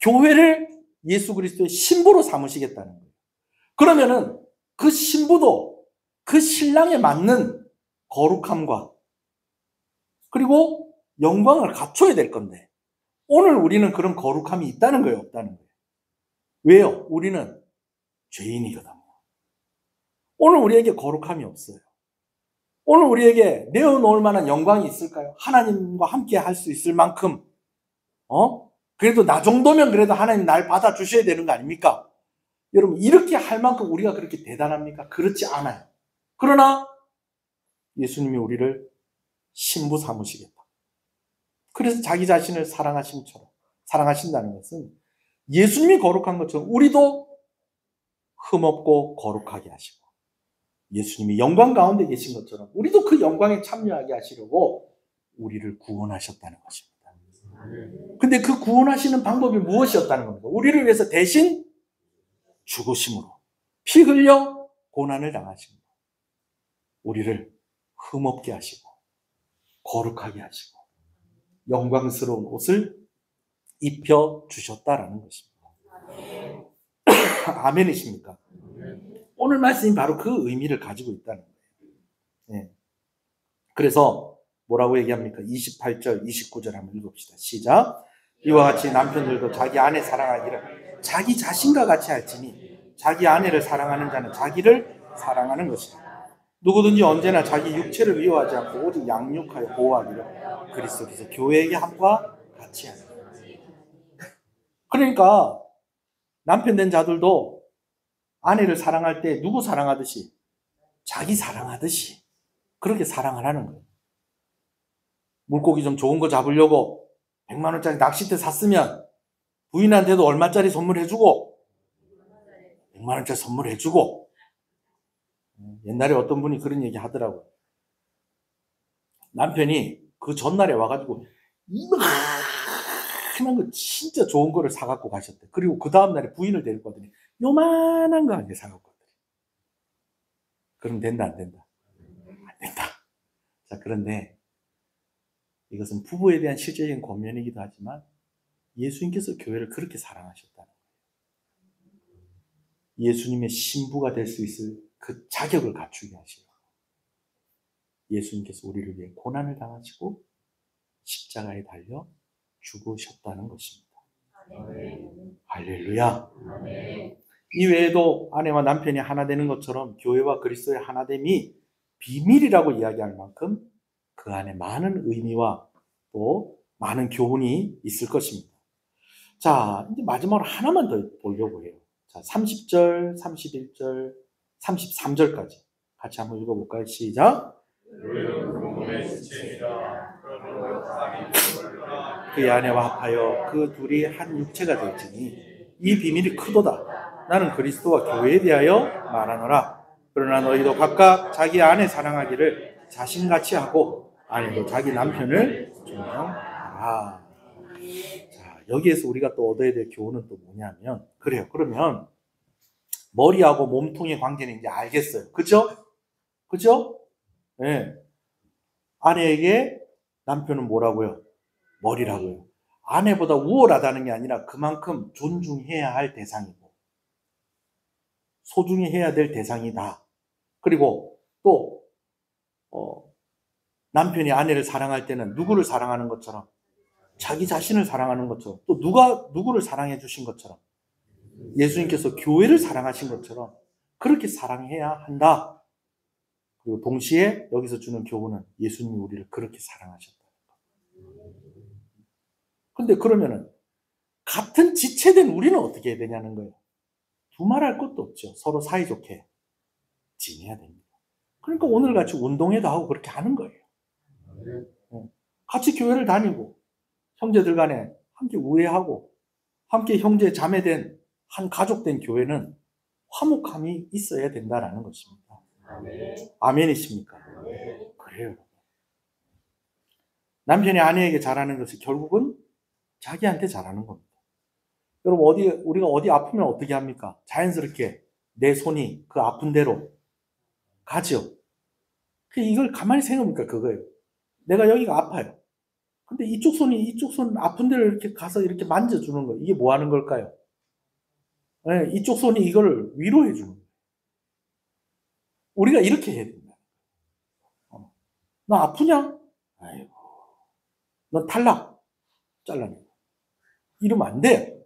교회를 예수 그리스도의 신부로 삼으시겠다는 거예요. 그러면은 그 신부도 그 신랑에 맞는 거룩함과 그리고 영광을 갖춰야 될 건데 오늘 우리는 그런 거룩함이 있다는 거예요, 없다는 거예요? 왜요? 우리는 죄인이거든요. 오늘 우리에게 거룩함이 없어요. 오늘 우리에게 내어놓을 만한 영광이 있을까요? 하나님과 함께 할 수 있을 만큼 그래도 나 정도면 그래도 하나님 날 받아주셔야 되는 거 아닙니까? 여러분 이렇게 할 만큼 우리가 그렇게 대단합니까? 그렇지 않아요. 그러나 예수님이 우리를 신부 삼으시겠다. 그래서 자기 자신을 사랑하신다는 것은 예수님이 거룩한 것처럼 우리도 흠없고 거룩하게 하시고 예수님이 영광 가운데 계신 것처럼 우리도 그 영광에 참여하게 하시려고 우리를 구원하셨다는 것입니다. 근데 그 구원하시는 방법이 무엇이었다는 겁니까? 우리를 위해서 대신 죽으심으로 피 흘려 고난을 당하시고 우리를 흠없게 하시고 거룩하게 하시고 영광스러운 옷을 입혀주셨다라는 것입니다. 아멘이십니까? 오늘 말씀이 바로 그 의미를 가지고 있다는 거예요. 네. 그래서 뭐라고 얘기합니까? 28절, 29절 한번 읽읍시다. 시작. 이와 같이 남편들도 자기 아내 사랑하기를 자기 자신과 같이 할지니 자기 아내를 사랑하는 자는 자기를 사랑하는 것이다. 누구든지 언제나 자기 육체를 미워하지 않고 오직 양육하여 보호하기를 그리스도께서 교회에게 함과 같이 하라. 그러니까 남편 된 자들도 아내를 사랑할 때 누구 사랑하듯이 자기 사랑하듯이 그렇게 사랑하라는 거예요. 물고기 좀 좋은 거 잡으려고 100만 원짜리 낚싯대 샀으면 부인한테도 얼마짜리 선물해주고 100만 원짜리 선물해주고 옛날에 어떤 분이 그런 얘기 하더라고요. 남편이 그 전날에 와가지고 이만한 거 진짜 좋은 거를 사갖고 가셨대. 그리고 그 다음날에 부인을 데리고 가더니 요만한 거 한 개 사갖고 왔대. 그럼 된다 안 된다? 안 된다. 자, 그런데 이것은 부부에 대한 실제적인 권면이기도 하지만 예수님께서 교회를 그렇게 사랑하셨다는 거예요. 예수님의 신부가 될 수 있을 그 자격을 갖추게 하시고 예수님께서 우리를 위해 고난을 당하시고 십자가에 달려 죽으셨다는 것입니다. 아멘. 할렐루야. 아멘. 이 외에도 아내와 남편이 하나 되는 것처럼 교회와 그리스도의 하나됨이 비밀이라고 이야기할 만큼 그 안에 많은 의미와 또 많은 교훈이 있을 것입니다. 자, 이제 마지막으로 하나만 더 보려고 해요. 자, 30절, 31절, 33절까지 같이 한번 읽어볼까요? 시작. 그의 아내와 합하여 그 둘이 한 육체가 될지니 이 비밀이 크도다. 나는 그리스도와 교회에 대하여 말하노라. 그러나 너희도 각각 자기 아내 사랑하기를 자신같이 하고 아내도 자기 남편을 존경하라. 자, 여기에서 우리가 또 얻어야 될 교훈은 또 뭐냐면 그래요. 그러면 머리하고 몸통의 관계는 이제 알겠어요. 그죠? 그죠? 네. 아내에게 남편은 뭐라고요? 머리라고요. 아내보다 우월하다는 게 아니라 그만큼 존중해야 할 대상이고 소중히 해야 될 대상이다. 그리고 또 남편이 아내를 사랑할 때는 누구를 사랑하는 것처럼 자기 자신을 사랑하는 것처럼 또 누구를 사랑해 주신 것처럼 예수님께서 교회를 사랑하신 것처럼 그렇게 사랑해야 한다. 그리고 동시에 여기서 주는 교훈은 예수님이 우리를 그렇게 사랑하셨다는 것. 근데 그러면은 같은 지체된 우리는 어떻게 해야 되냐는 거예요. 두말할 것도 없죠. 서로 사이좋게 지내야 됩니다. 그러니까 오늘같이 운동회도 하고 그렇게 하는 거예요. 같이 교회를 다니고 형제들 간에 함께 우애하고 함께 형제 자매된 한 가족된 교회는 화목함이 있어야 된다라는 것입니다. 아멘이십니까? 그래요. 남편이 아내에게 잘하는 것이 결국은 자기한테 잘하는 겁니다. 여러분 우리가 어디 아프면 어떻게 합니까? 자연스럽게 내 손이 그 아픈 대로 가죠. 이걸 가만히 생각해보니까 그거예요. 내가 여기가 아파요. 근데 이쪽 손 아픈 데를 이렇게 가서 이렇게 만져주는 거. 이게 뭐 하는 걸까요? 네, 이쪽 손이 이걸 위로해 주는 거예요. 우리가 이렇게 해야 된다. 나 아프냐? 아이고. 넌 탈락. 잘라내고. 이러면 안 돼.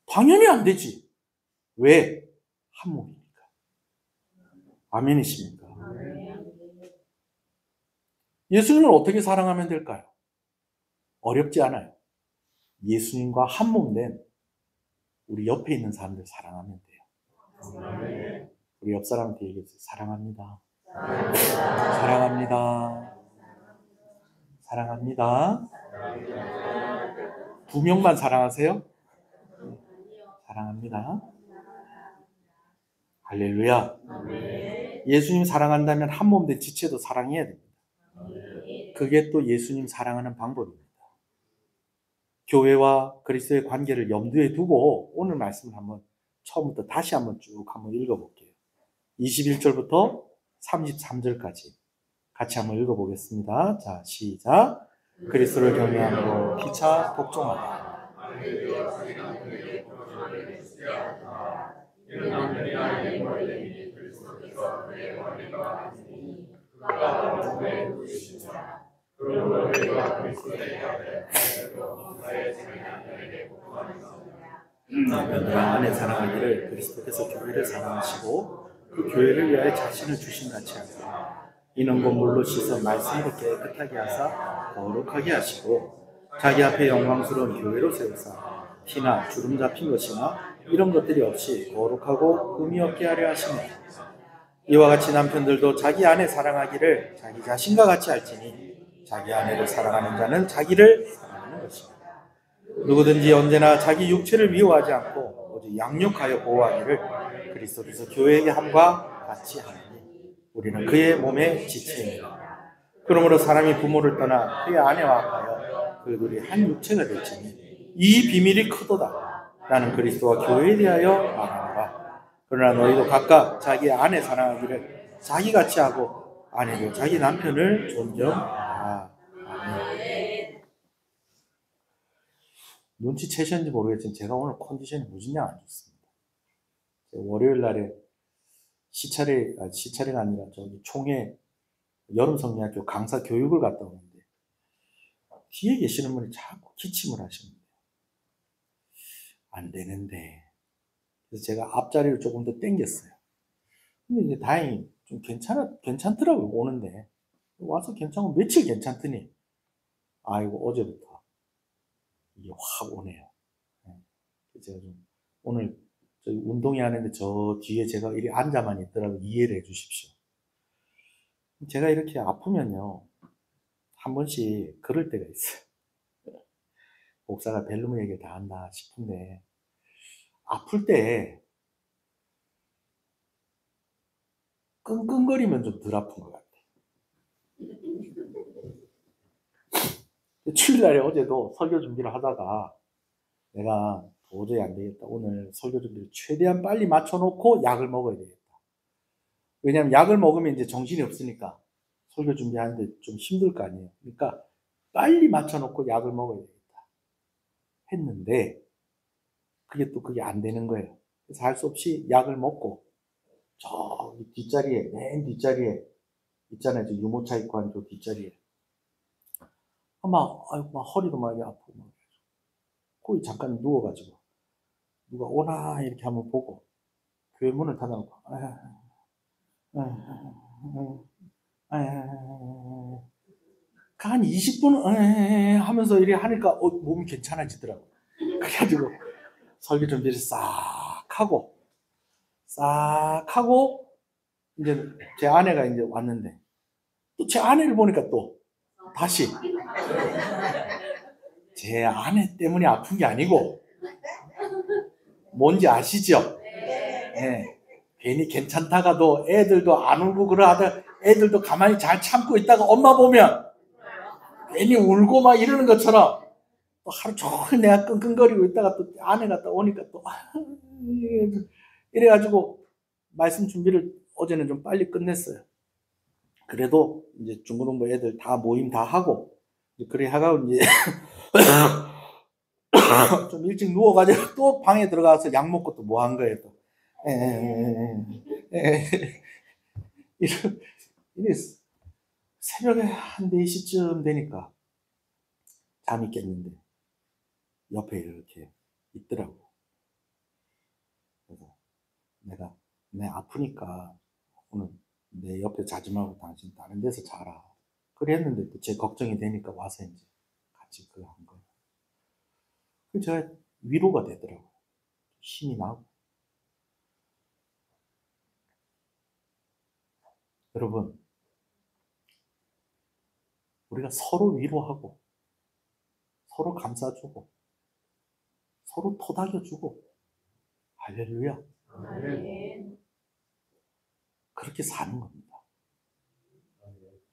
당연히 안 되지. 왜? 한 몸이니까. 아멘이십니까? 예수님을 어떻게 사랑하면 될까요? 어렵지 않아요. 예수님과 한 몸 된 우리 옆에 있는 사람들 사랑하면 돼요. 우리 옆 사람한테 얘기해주세요. 사랑합니다. 사랑합니다. 사랑합니다. 2명만 사랑하세요? 사랑합니다. 할렐루야. 예수님 사랑한다면 한 몸 된 지체도 사랑해야 됩니다. 그게 또 예수님 사랑하는 방법입니다. 교회와 그리스도의 관계를 염두에 두고 오늘 말씀을 한번 처음부터 다시 한번 쭉 한번 읽어볼게요. 21절부터 33절까지 같이 한번 읽어보겠습니다. 자, 시작. 그리스도를 경외함으로 피차 복종하라. 남편들아 아내 사랑하기를 그리스도께서 교회를 사랑하시고 그 교회를 위하여 자신을 주신 같이 하사 이는 곧 물로 씻어 말씀으로 깨끗하게 하사 거룩하게 하시고 자기 앞에 영광스러운 교회로 세우사 티나 주름 잡힌 것이나 이런 것들이 없이 거룩하고 흠이 없게 하려 하십니다. 이와 같이 남편들도 자기 아내 사랑하기를 자기 자신과 같이 할지니 자기 아내를 사랑하는 자는 자기를 사랑하는 것입니다. 누구든지 언제나 자기 육체를 미워하지 않고 오직 양육하여 보호하기를 그리스도께서 교회에게 함과 같이 하느니 우리는 그의 몸의 지체입니다. 그러므로 사람이 부모를 떠나 그의 아내와 합하여 그 둘이 한 육체가 될지니 이 비밀이 크도다. 나는 그리스도와 교회에 대하여 말하노라. 그러나 너희도 각각 자기 아내 사랑하기를 자기같이 하고 아내도 자기 남편을 존경하라. 아멘. 눈치채셨는지 모르겠지만 제가 오늘 컨디션이 무진장 안 좋습니다. 월요일 날에 시차례가 아니라 저기 총회 여름성리학교 강사 교육을 갔다 오는데 뒤에 계시는 분이 자꾸 기침을 하시는데요. 안 되는데. 그래서 제가 앞자리를 조금 더 당겼어요. 근데 이제 다행히 좀 괜찮더라고요, 오는데. 와서 괜찮고 며칠 괜찮더니, 아이고, 어제부터 이게 확 오네요. 제가 좀, 오늘 저희 운동회 하는데 저 뒤에 제가 이렇게 앉아만 있더라도 이해를 해 주십시오. 제가 이렇게 아프면요, 한 번씩 그럴 때가 있어요. 목사가 벨룸 얘기를 다 한다 싶은데, 아플 때 끙끙거리면 좀 덜 아픈 것 같아요. 주일날에 어제도 설교 준비를 하다가 내가 도저히 안 되겠다. 오늘 설교 준비를 최대한 빨리 맞춰놓고 약을 먹어야 되겠다. 왜냐하면 약을 먹으면 이제 정신이 없으니까 설교 준비하는데 좀 힘들 거 아니에요. 그러니까 빨리 맞춰놓고 약을 먹어야 되겠다 했는데 그게 안 되는 거예요. 그래서 할 수 없이 약을 먹고 저기 뒷자리에, 맨 뒷자리에 있잖아요. 저 유모차 입고 한 저 뒷자리에 아이고, 막 허리도 많이 아프고 막 거기 잠깐 누워가지고 누가 오나 이렇게 한번 보고 교회 문을 닫아놓고 한 20분 하면서 이렇게 하니까 몸이 괜찮아지더라고. 그래가지고 설교 준비를 싹 하고 이제 제 아내가 이제 왔는데 또 제 아내를 보니까 또 다시 제 아내 때문에 아픈 게 아니고 뭔지 아시죠? 네. 괜히 괜찮다가도 애들도 안 울고 그러하다 애들도 가만히 잘 참고 있다가 엄마 보면 괜히 울고 막 이러는 것처럼 또 하루 종일 내가 끙끙거리고 있다가 또 아내가 또 오니까 또 이래가지고 말씀 준비를 어제는 좀 빨리 끝냈어요. 그래도 이제 중고등부 애들 다 모임 다 하고 그래 하고 이제 좀 일찍 누워가지고 또 방에 들어가서 약 먹고 또 뭐 한 거예요 또. 이래 새벽에 한 4시쯤 되니까 잠이 깼는데 옆에 이렇게 있더라고. 그래서 내 아프니까 오늘 내 옆에 자지 말고 당신 다른 데서 자라. 그랬는데 또 제 걱정이 되니까 와서 이제 같이 그거 한 거예요. 그 제가 위로가 되더라고. 힘이 나고. 여러분, 우리가 서로 위로하고 서로 감싸주고 서로 토닥여주고 할렐루야. 그렇게 사는 겁니다.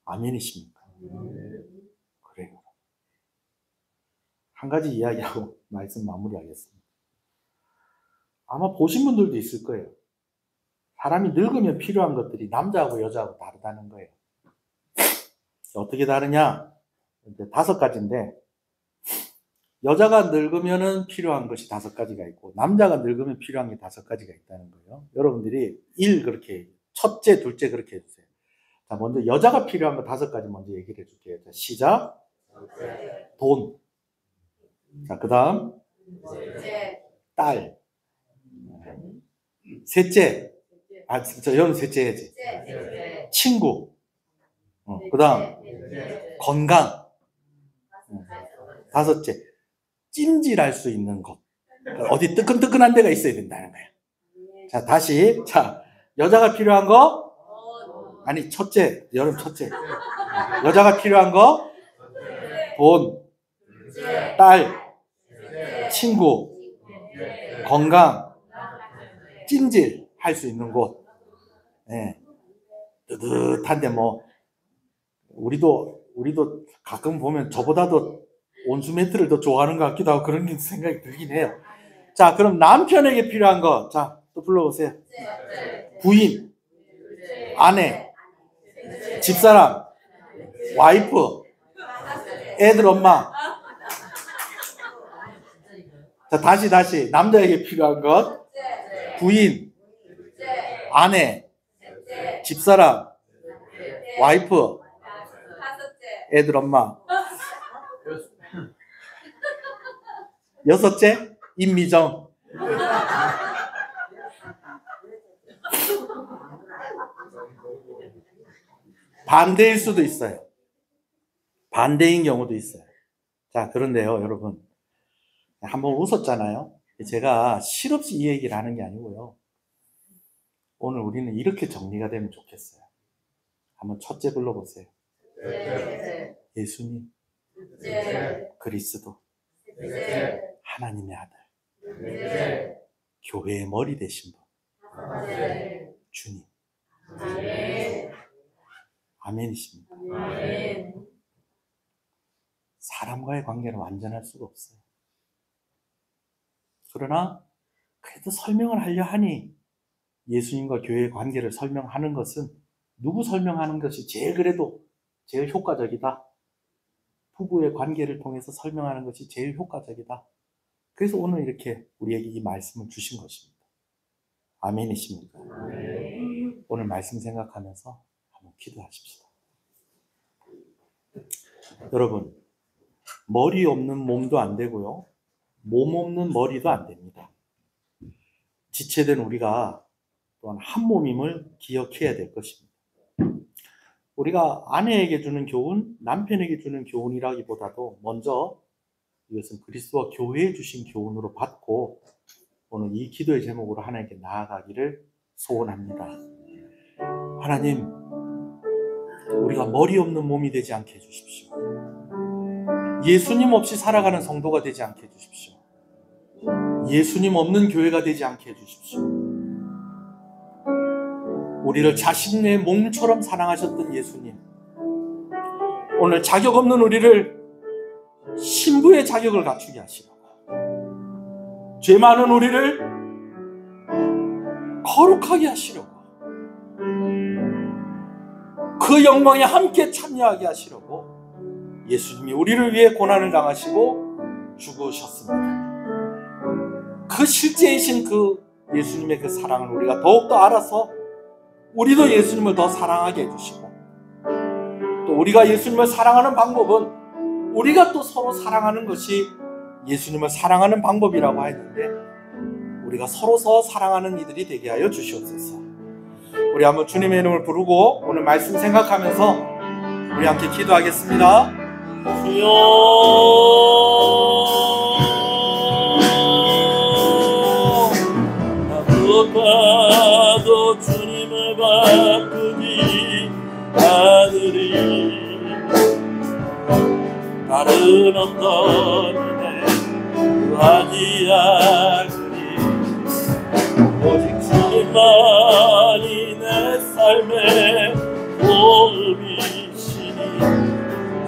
아멘이십니까? 그래요. 한 가지 이야기하고 말씀 마무리하겠습니다. 아마 보신 분들도 있을 거예요. 사람이 늙으면 필요한 것들이 남자하고 여자하고 다르다는 거예요. 어떻게 다르냐? 5가지인데 여자가 늙으면 필요한 것이 5가지가 있고 남자가 늙으면 필요한 게 5가지가 있다는 거예요. 여러분들이 그렇게 첫째, 둘째 그렇게 해주세요. 자, 먼저 여자가 필요한 거 5가지 먼저 얘기를 해줄게요. 자, 시작. 돈. 자, 그 다음 딸. 셋째. 여러분 셋째 해야지. 친구. 그 다음 건강. 5째. 찜질할 수 있는 곳. 어디 뜨끈뜨끈한 데가 있어야 된다는 거예요. 자, 다시. 자, 여자가 필요한 거? 아니, 첫째. 여러분 첫째. 여자가 필요한 거? 돈. 딸. 친구. 건강. 찜질 할 수 있는 곳. 네. 뜨뜻한데 뭐 우리도 가끔 보면 저보다도 온수 매트를 더 좋아하는 것 같기도 하고 그런 생각이 들긴 해요. 자, 그럼 남편에게 필요한 거. 자, 또 불러보세요. 부인, 아내, 집사람, 와이프, 애들 엄마. 자, 다시. 남자에게 필요한 것. 부인, 아내, 집사람, 와이프, 애들 엄마. 6째, 임미정. 반대일 수도 있어요. 반대인 경우도 있어요. 자, 그런데요, 여러분. 한번 웃었잖아요. 제가 실없이 이 얘기를 하는 게 아니고요. 오늘 우리는 이렇게 정리가 되면 좋겠어요. 한번 첫째 불러보세요. 예수님, 그리스도, 하나님의 아들, 교회의 머리 되신 분, 주님. 아멘이십니다. 사람과의 관계는 완전할 수가 없어요. 그러나 그래도 설명을 하려 하니 예수님과 교회의 관계를 설명하는 것은 누구 설명하는 것이 제일 효과적이다. 부부의 관계를 통해서 설명하는 것이 제일 효과적이다. 그래서 오늘 이렇게 우리에게 이 말씀을 주신 것입니다. 아멘이십니까? 오늘 말씀 생각하면서 한번 기도하십시다. 여러분, 머리 없는 몸도 안 되고요. 몸 없는 머리도 안 됩니다. 지체된 우리가 또한 한 몸임을 기억해야 될 것입니다. 우리가 아내에게 주는 교훈, 남편에게 주는 교훈이라기보다도 먼저 이것은 그리스도와 교회에 주신 교훈으로 받고 오늘 이 기도의 제목으로 하나님께 나아가기를 소원합니다. 하나님, 우리가 머리 없는 몸이 되지 않게 해주십시오. 예수님 없이 살아가는 성도가 되지 않게 해주십시오. 예수님 없는 교회가 되지 않게 해주십시오. 우리를 자신의 몸처럼 사랑하셨던 예수님, 오늘 자격 없는 우리를 신부의 자격을 갖추게 하시라고, 죄 많은 우리를 거룩하게 하시려고, 그 그 영광에 함께 참여하게 하시려고 예수님이 우리를 위해 고난을 당하시고 죽으셨습니다. 그 실제이신 그 예수님의 그 사랑을 우리가 더욱더 알아서 우리도 예수님을 더 사랑하게 해주시고, 또 우리가 예수님을 사랑하는 방법은 우리가 또 서로 사랑하는 것이 예수님을 사랑하는 방법이라고 했는데, 우리가 서로 사랑하는 이들이 되게 하여 주시옵소서. 우리 한번 주님의 이름을 부르고 오늘 말씀 생각하면서 우리 함께 기도하겠습니다. 주여 무엇과도 주님을 바꾸지 않으리. 다른 어떤 은혜 구하지 않으리. 오직 주님만이 내 삶의 도움이시니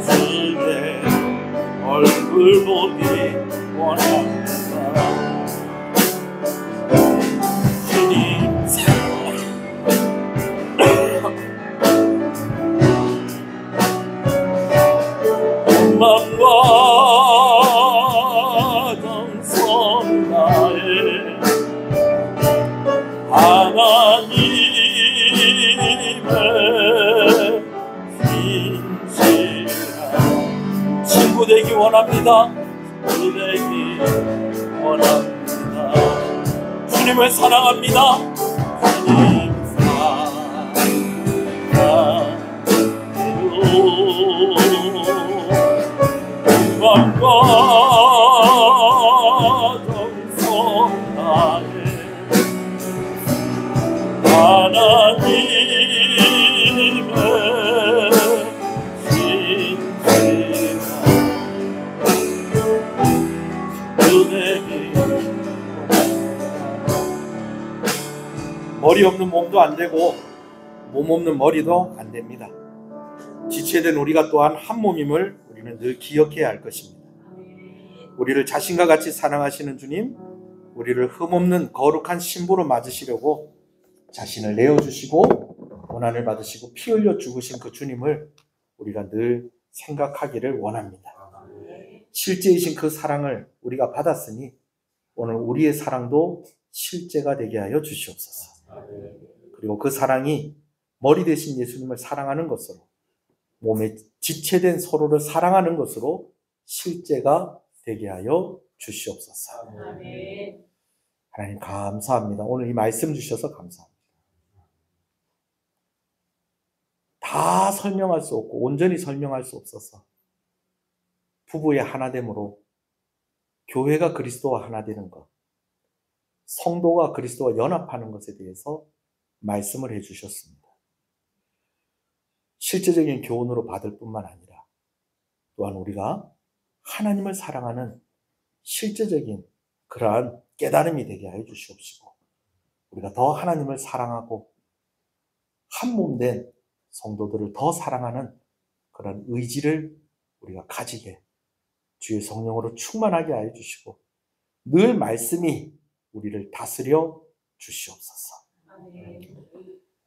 주의 얼굴 보기 원합니다. 주님 맘과 정성 다해 하나님의 신실한 친구 되기 원합니다. 친구 되기 원합니다. 주님을 사랑합니다. 주님 사랑해요. 맘과 정성 다해 하나님의 신실한 은혜기. 머리 없는 몸도 안 되고 몸 없는 머리도 안 됩니다. 지체된 우리가 또한 한 몸임을 우리는 늘 기억해야 할 것입니다. 우리를 자신과 같이 사랑하시는 주님, 우리를 흠없는 거룩한 신부로 맞으시려고 자신을 내어주시고 고난을 받으시고 피 흘려 죽으신 그 주님을 우리가 늘 생각하기를 원합니다. 실제이신 그 사랑을 우리가 받았으니 오늘 우리의 사랑도 실제가 되게 하여 주시옵소서. 그리고 그 사랑이 머리 대신 예수님을 사랑하는 것으로, 몸에 지체된 서로를 사랑하는 것으로 실제가 되게 하여 주시옵소서. 하나님 감사합니다. 오늘 이 말씀 주셔서 감사합니다. 다 설명할 수 없고 온전히 설명할 수 없어서 부부의 하나됨으로 교회가 그리스도와 하나 되는 것, 성도가 그리스도와 연합하는 것에 대해서 말씀을 해주셨습니다. 실제적인 교훈으로 받을 뿐만 아니라 또한 우리가 하나님을 사랑하는 실제적인 그러한 깨달음이 되게 하여 주시옵시고, 우리가 더 하나님을 사랑하고 한 몸 된 성도들을 더 사랑하는 그런 의지를 우리가 가지게 주의 성령으로 충만하게 하여 주시고 늘 말씀이 우리를 다스려 주시옵소서.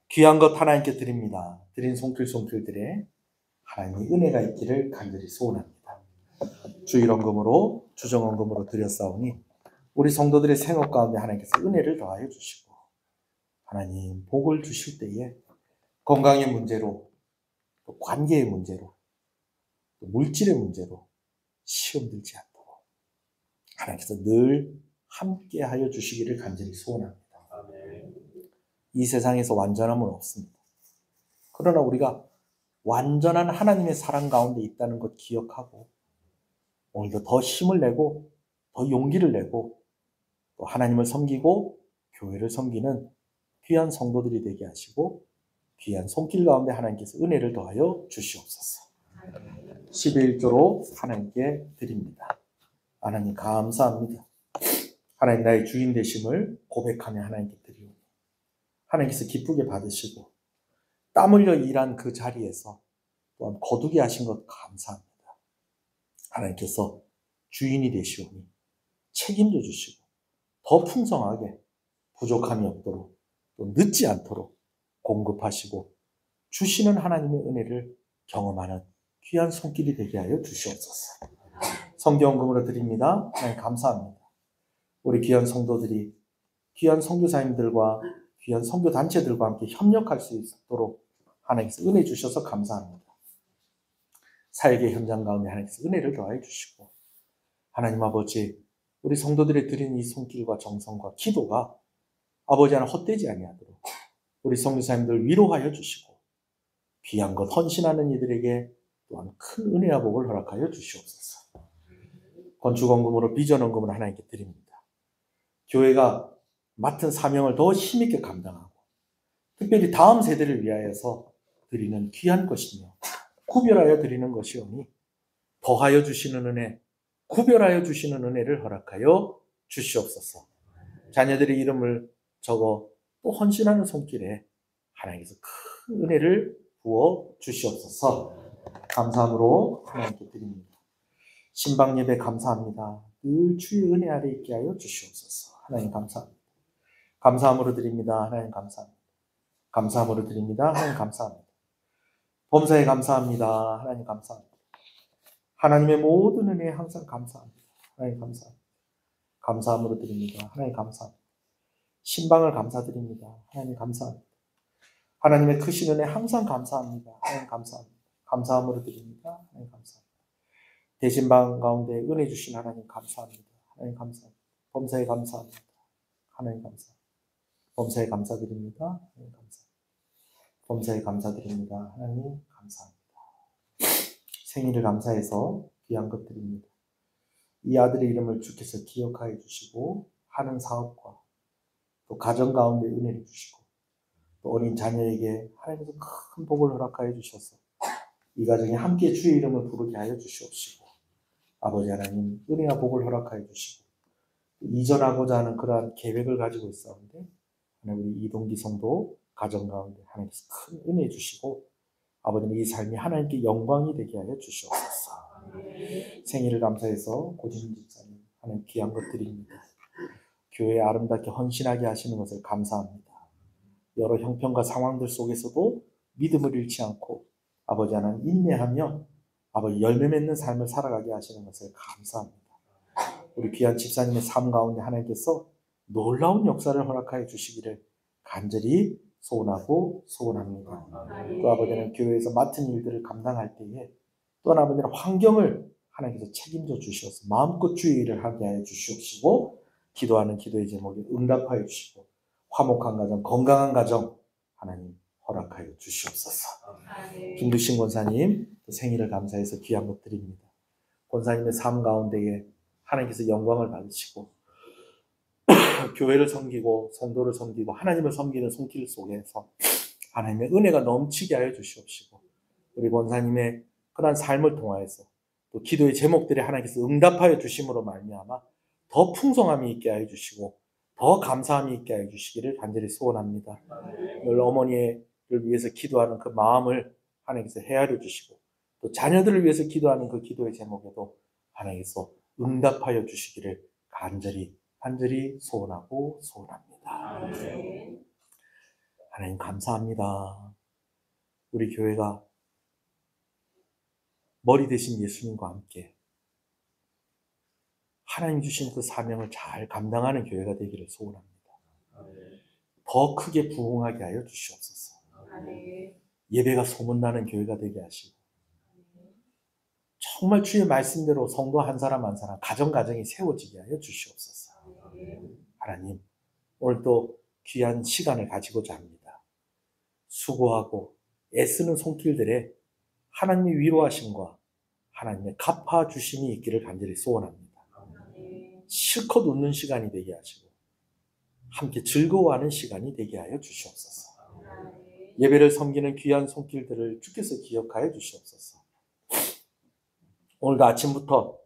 귀한 것 하나님께 드립니다. 드린 손길손길들에 하나님의 은혜가 있기를 간절히 소원합니다. 주일원금으로 주정원금으로 드렸사오니 우리 성도들의 생업 가운데 하나님께서 은혜를 더하여 주시고 하나님 복을 주실 때에 건강의 문제로, 또 관계의 문제로, 또 물질의 문제로 시험 들지 않도록 하나님께서 늘 함께하여 주시기를 간절히 소원합니다. 이 세상에서 완전함은 없습니다. 그러나 우리가 완전한 하나님의 사랑 가운데 있다는 것 기억하고 오늘도 더 힘을 내고 더 용기를 내고 또 하나님을 섬기고 교회를 섬기는 귀한 성도들이 되게 하시고 귀한 손길 가운데 하나님께서 은혜를 더하여 주시옵소서. 11조로 하나님께 드립니다. 하나님 감사합니다. 하나님 나의 주인 되심을 고백하며 하나님께 드리오니 하나님께서 기쁘게 받으시고 땀 흘려 일한 그 자리에서 또한 거두게 하신 것 감사합니다. 하나님께서 주인이 되시오니 책임져 주시고 더 풍성하게 부족함이 없도록 또 늦지 않도록 공급하시고 주시는 하나님의 은혜를 경험하는 귀한 손길이 되게 하여 주시옵소서. 성경금으로 드립니다. 하나님 감사합니다. 우리 귀한 성도들이 귀한 선교사님들과 귀한 선교단체들과 함께 협력할 수 있도록 하나님께서 은혜 주셔서 감사합니다. 사역의 현장 가운데 하나님께서 은혜를 더하여 주시고, 하나님 아버지, 우리 성도들이 드린 이 손길과 정성과 기도가 아버지 하나 헛되지 아니하도록 우리 선교사님들 위로하여 주시고, 귀한 것 헌신하는 이들에게 또한 큰 은혜와 복을 허락하여 주시옵소서. 건축원금으로 비전원금을 하나님께 드립니다. 교회가 맡은 사명을 더 힘있게 감당하고 특별히 다음 세대를 위하여서 드리는 귀한 것이며 구별하여 드리는 것이오니 더하여 주시는 은혜, 구별하여 주시는 은혜를 허락하여 주시옵소서. 자녀들의 이름을 적어 또 헌신하는 손길에 하나님께서 큰 은혜를 부어 주시옵소서. 감사함으로 하나님께 드립니다. 신방 예배 감사합니다. 늘 주의 은혜 아래 있게 하여 주시옵소서. 하나님 감사합니다. 감사함으로 드립니다. 하나님 감사합니다. 감사함으로 드립니다. 하나님 감사합니다. 범사에 감사합니다. 하나님 감사합니다. 하나님의 모든 은혜에 항상 감사합니다. 하나님 감사합니다. 감사함으로 드립니다. 하나님 감사합니다. 신방을 감사드립니다. 하나님 감사합니다. 하나님의 크신 은혜 항상 감사합니다. 하나님 감사합니다. 감사함으로 드립니다. 하나님 감사합니다. 대신방 가운데 은혜 주신 하나님 감사합니다. 하나님 감사합니다. 범사에 감사합니다. 하나님 감사합니다. 범사에 감사드립니다. 하나님 감사합니다. 범사에 감사드립니다. 하나님 감사합니다. 생일을 감사해서 귀한 것 드립니다. 이 아들의 이름을 주께서 기억하여 주시고 하는 사업과 또 가정 가운데 은혜를 주시고 또 어린 자녀에게 하나님께서 큰 복을 허락하여 주셔서 이 가정에 함께 주의 이름을 부르게 하여 주시옵시고, 아버지 하나님 은혜와 복을 허락하여 주시고 이전하고자 하는 그러한 계획을 가지고 있었는데 하나님 우리 이동기 성도 가정 가운데 하나님께서 큰 은혜 주시고 아버지는 이 삶이 하나님께 영광이 되게 하여 주시옵소서. 생일을 감사해서 고진 집사님 하나님 귀한 것 드립니다. 교회에 아름답게 헌신하게 하시는 것을 감사합니다. 여러 형편과 상황들 속에서도 믿음을 잃지 않고 아버지 하나님 인내하며 아버지 열매 맺는 삶을 살아가게 하시는 것을 감사합니다. 우리 귀한 집사님의 삶 가운데 하나님께서 놀라운 역사를 허락하여 주시기를 간절히 소원하고 소원합니다. 또 아버지는 교회에서 맡은 일들을 감당할 때에 또한 아버지는 환경을 하나님께서 책임져 주셔서 마음껏 주의 일을 하게 하여 주시옵시고, 기도하는 기도의 제목에 응답하여 주시고 화목한 가정, 건강한 가정 하나님 허락하여 주시옵소서. 김두신 권사님 생일을 감사해서 귀한 것 드립니다. 권사님의 삶 가운데에 하나님께서 영광을 받으시고 교회를 섬기고 성도를 섬기고 하나님을 섬기는 손길 속에서 하나님의 은혜가 넘치게 하여 주시옵시고, 우리 권사님의 그러한 삶을 통하여서 또 기도의 제목들에 하나님께서 응답하여 주심으로 말미암아 더 풍성함이 있게 하여 주시고 더 감사함이 있게 하여 주시기를 간절히 소원합니다. 늘 어머니를 위해서 기도하는 그 마음을 하나님께서 헤아려 주시고 또 자녀들을 위해서 기도하는 그 기도의 제목에도 하나님께서 응답하여 주시기를 간절히 소원하고 소원합니다. 하나님 감사합니다. 우리 교회가 머리 대신 예수님과 함께 하나님 주신 그 사명을 잘 감당하는 교회가 되기를 소원합니다. 더 크게 부흥하게 하여 주시옵소서. 예배가 소문나는 교회가 되게 하시고 정말 주의 말씀대로 성도 한 사람 한 사람 가정이 세워지게 하여 주시옵소서. 하나님 오늘 또 귀한 시간을 가지고자 합니다. 수고하고 애쓰는 손길들에 하나님의 위로하심과 하나님의 갚아주심이 있기를 간절히 소원합니다. 실컷 웃는 시간이 되게 하시고 함께 즐거워하는 시간이 되게 하여 주시옵소서. 예배를 섬기는 귀한 손길들을 주께서 기억하여 주시옵소서. 오늘도 아침부터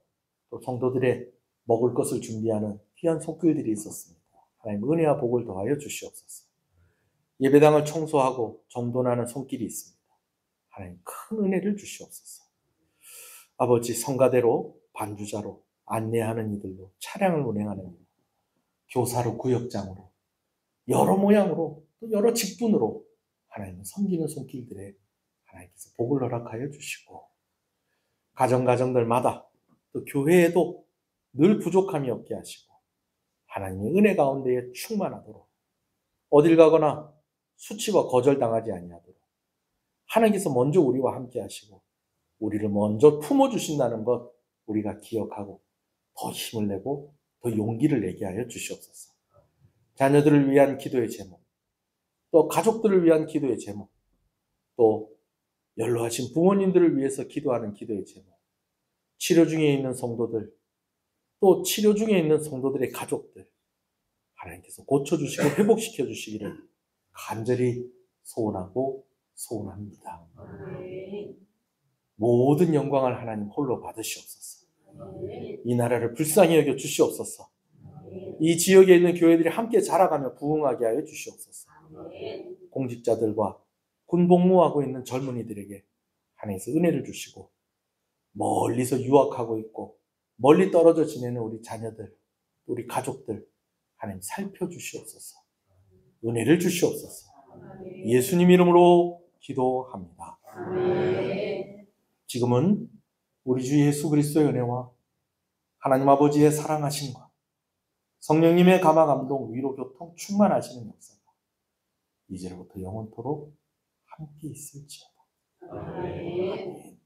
또 성도들의 먹을 것을 준비하는 귀한 손길들이 있었습니다. 하나님 은혜와 복을 더하여 주시옵소서. 예배당을 청소하고 정돈하는 손길이 있습니다. 하나님 큰 은혜를 주시옵소서. 아버지 성가대로 반주자로 안내하는 이들로 차량을 운행하는 이들, 교사로 구역장으로 여러 모양으로 또 여러 직분으로 하나님은 섬기는 손길들에 하나님께서 복을 허락하여 주시고, 가정들마다 또 교회에도 늘 부족함이 없게 하시고, 하나님의 은혜 가운데에 충만하도록, 어딜 가거나 수치와 거절당하지 아니하도록 하나님께서 먼저 우리와 함께 하시고 우리를 먼저 품어주신다는 것 우리가 기억하고 더 힘을 내고 더 용기를 내게 하여 주시옵소서. 자녀들을 위한 기도의 제목, 또 가족들을 위한 기도의 제목, 또 연로하신 부모님들을 위해서 기도하는 기도의 제목, 치료 중에 있는 성도들, 또 치료 중에 있는 성도들의 가족들, 하나님께서 고쳐주시고 회복시켜 주시기를 간절히 소원하고 소원합니다. 모든 영광을 하나님 홀로 받으시옵소서. 이 나라를 불쌍히 여겨 주시옵소서. 이 지역에 있는 교회들이 함께 자라가며 부흥하게 하여 주시옵소서. 공직자들과 군복무하고 있는 젊은이들에게 하나님께서 은혜를 주시고, 멀리서 유학하고 있고 멀리 떨어져 지내는 우리 자녀들, 우리 가족들 하나님 살펴주시옵소서. 은혜를 주시옵소서. 예수님 이름으로 기도합니다. 지금은 우리 주 예수 그리스도의 은혜와 하나님 아버지의 사랑하심과 성령님의 감화 감동 위로 교통 충만하시는 역사가 이제로부터 영원토록 함께 있을지어다. 아멘.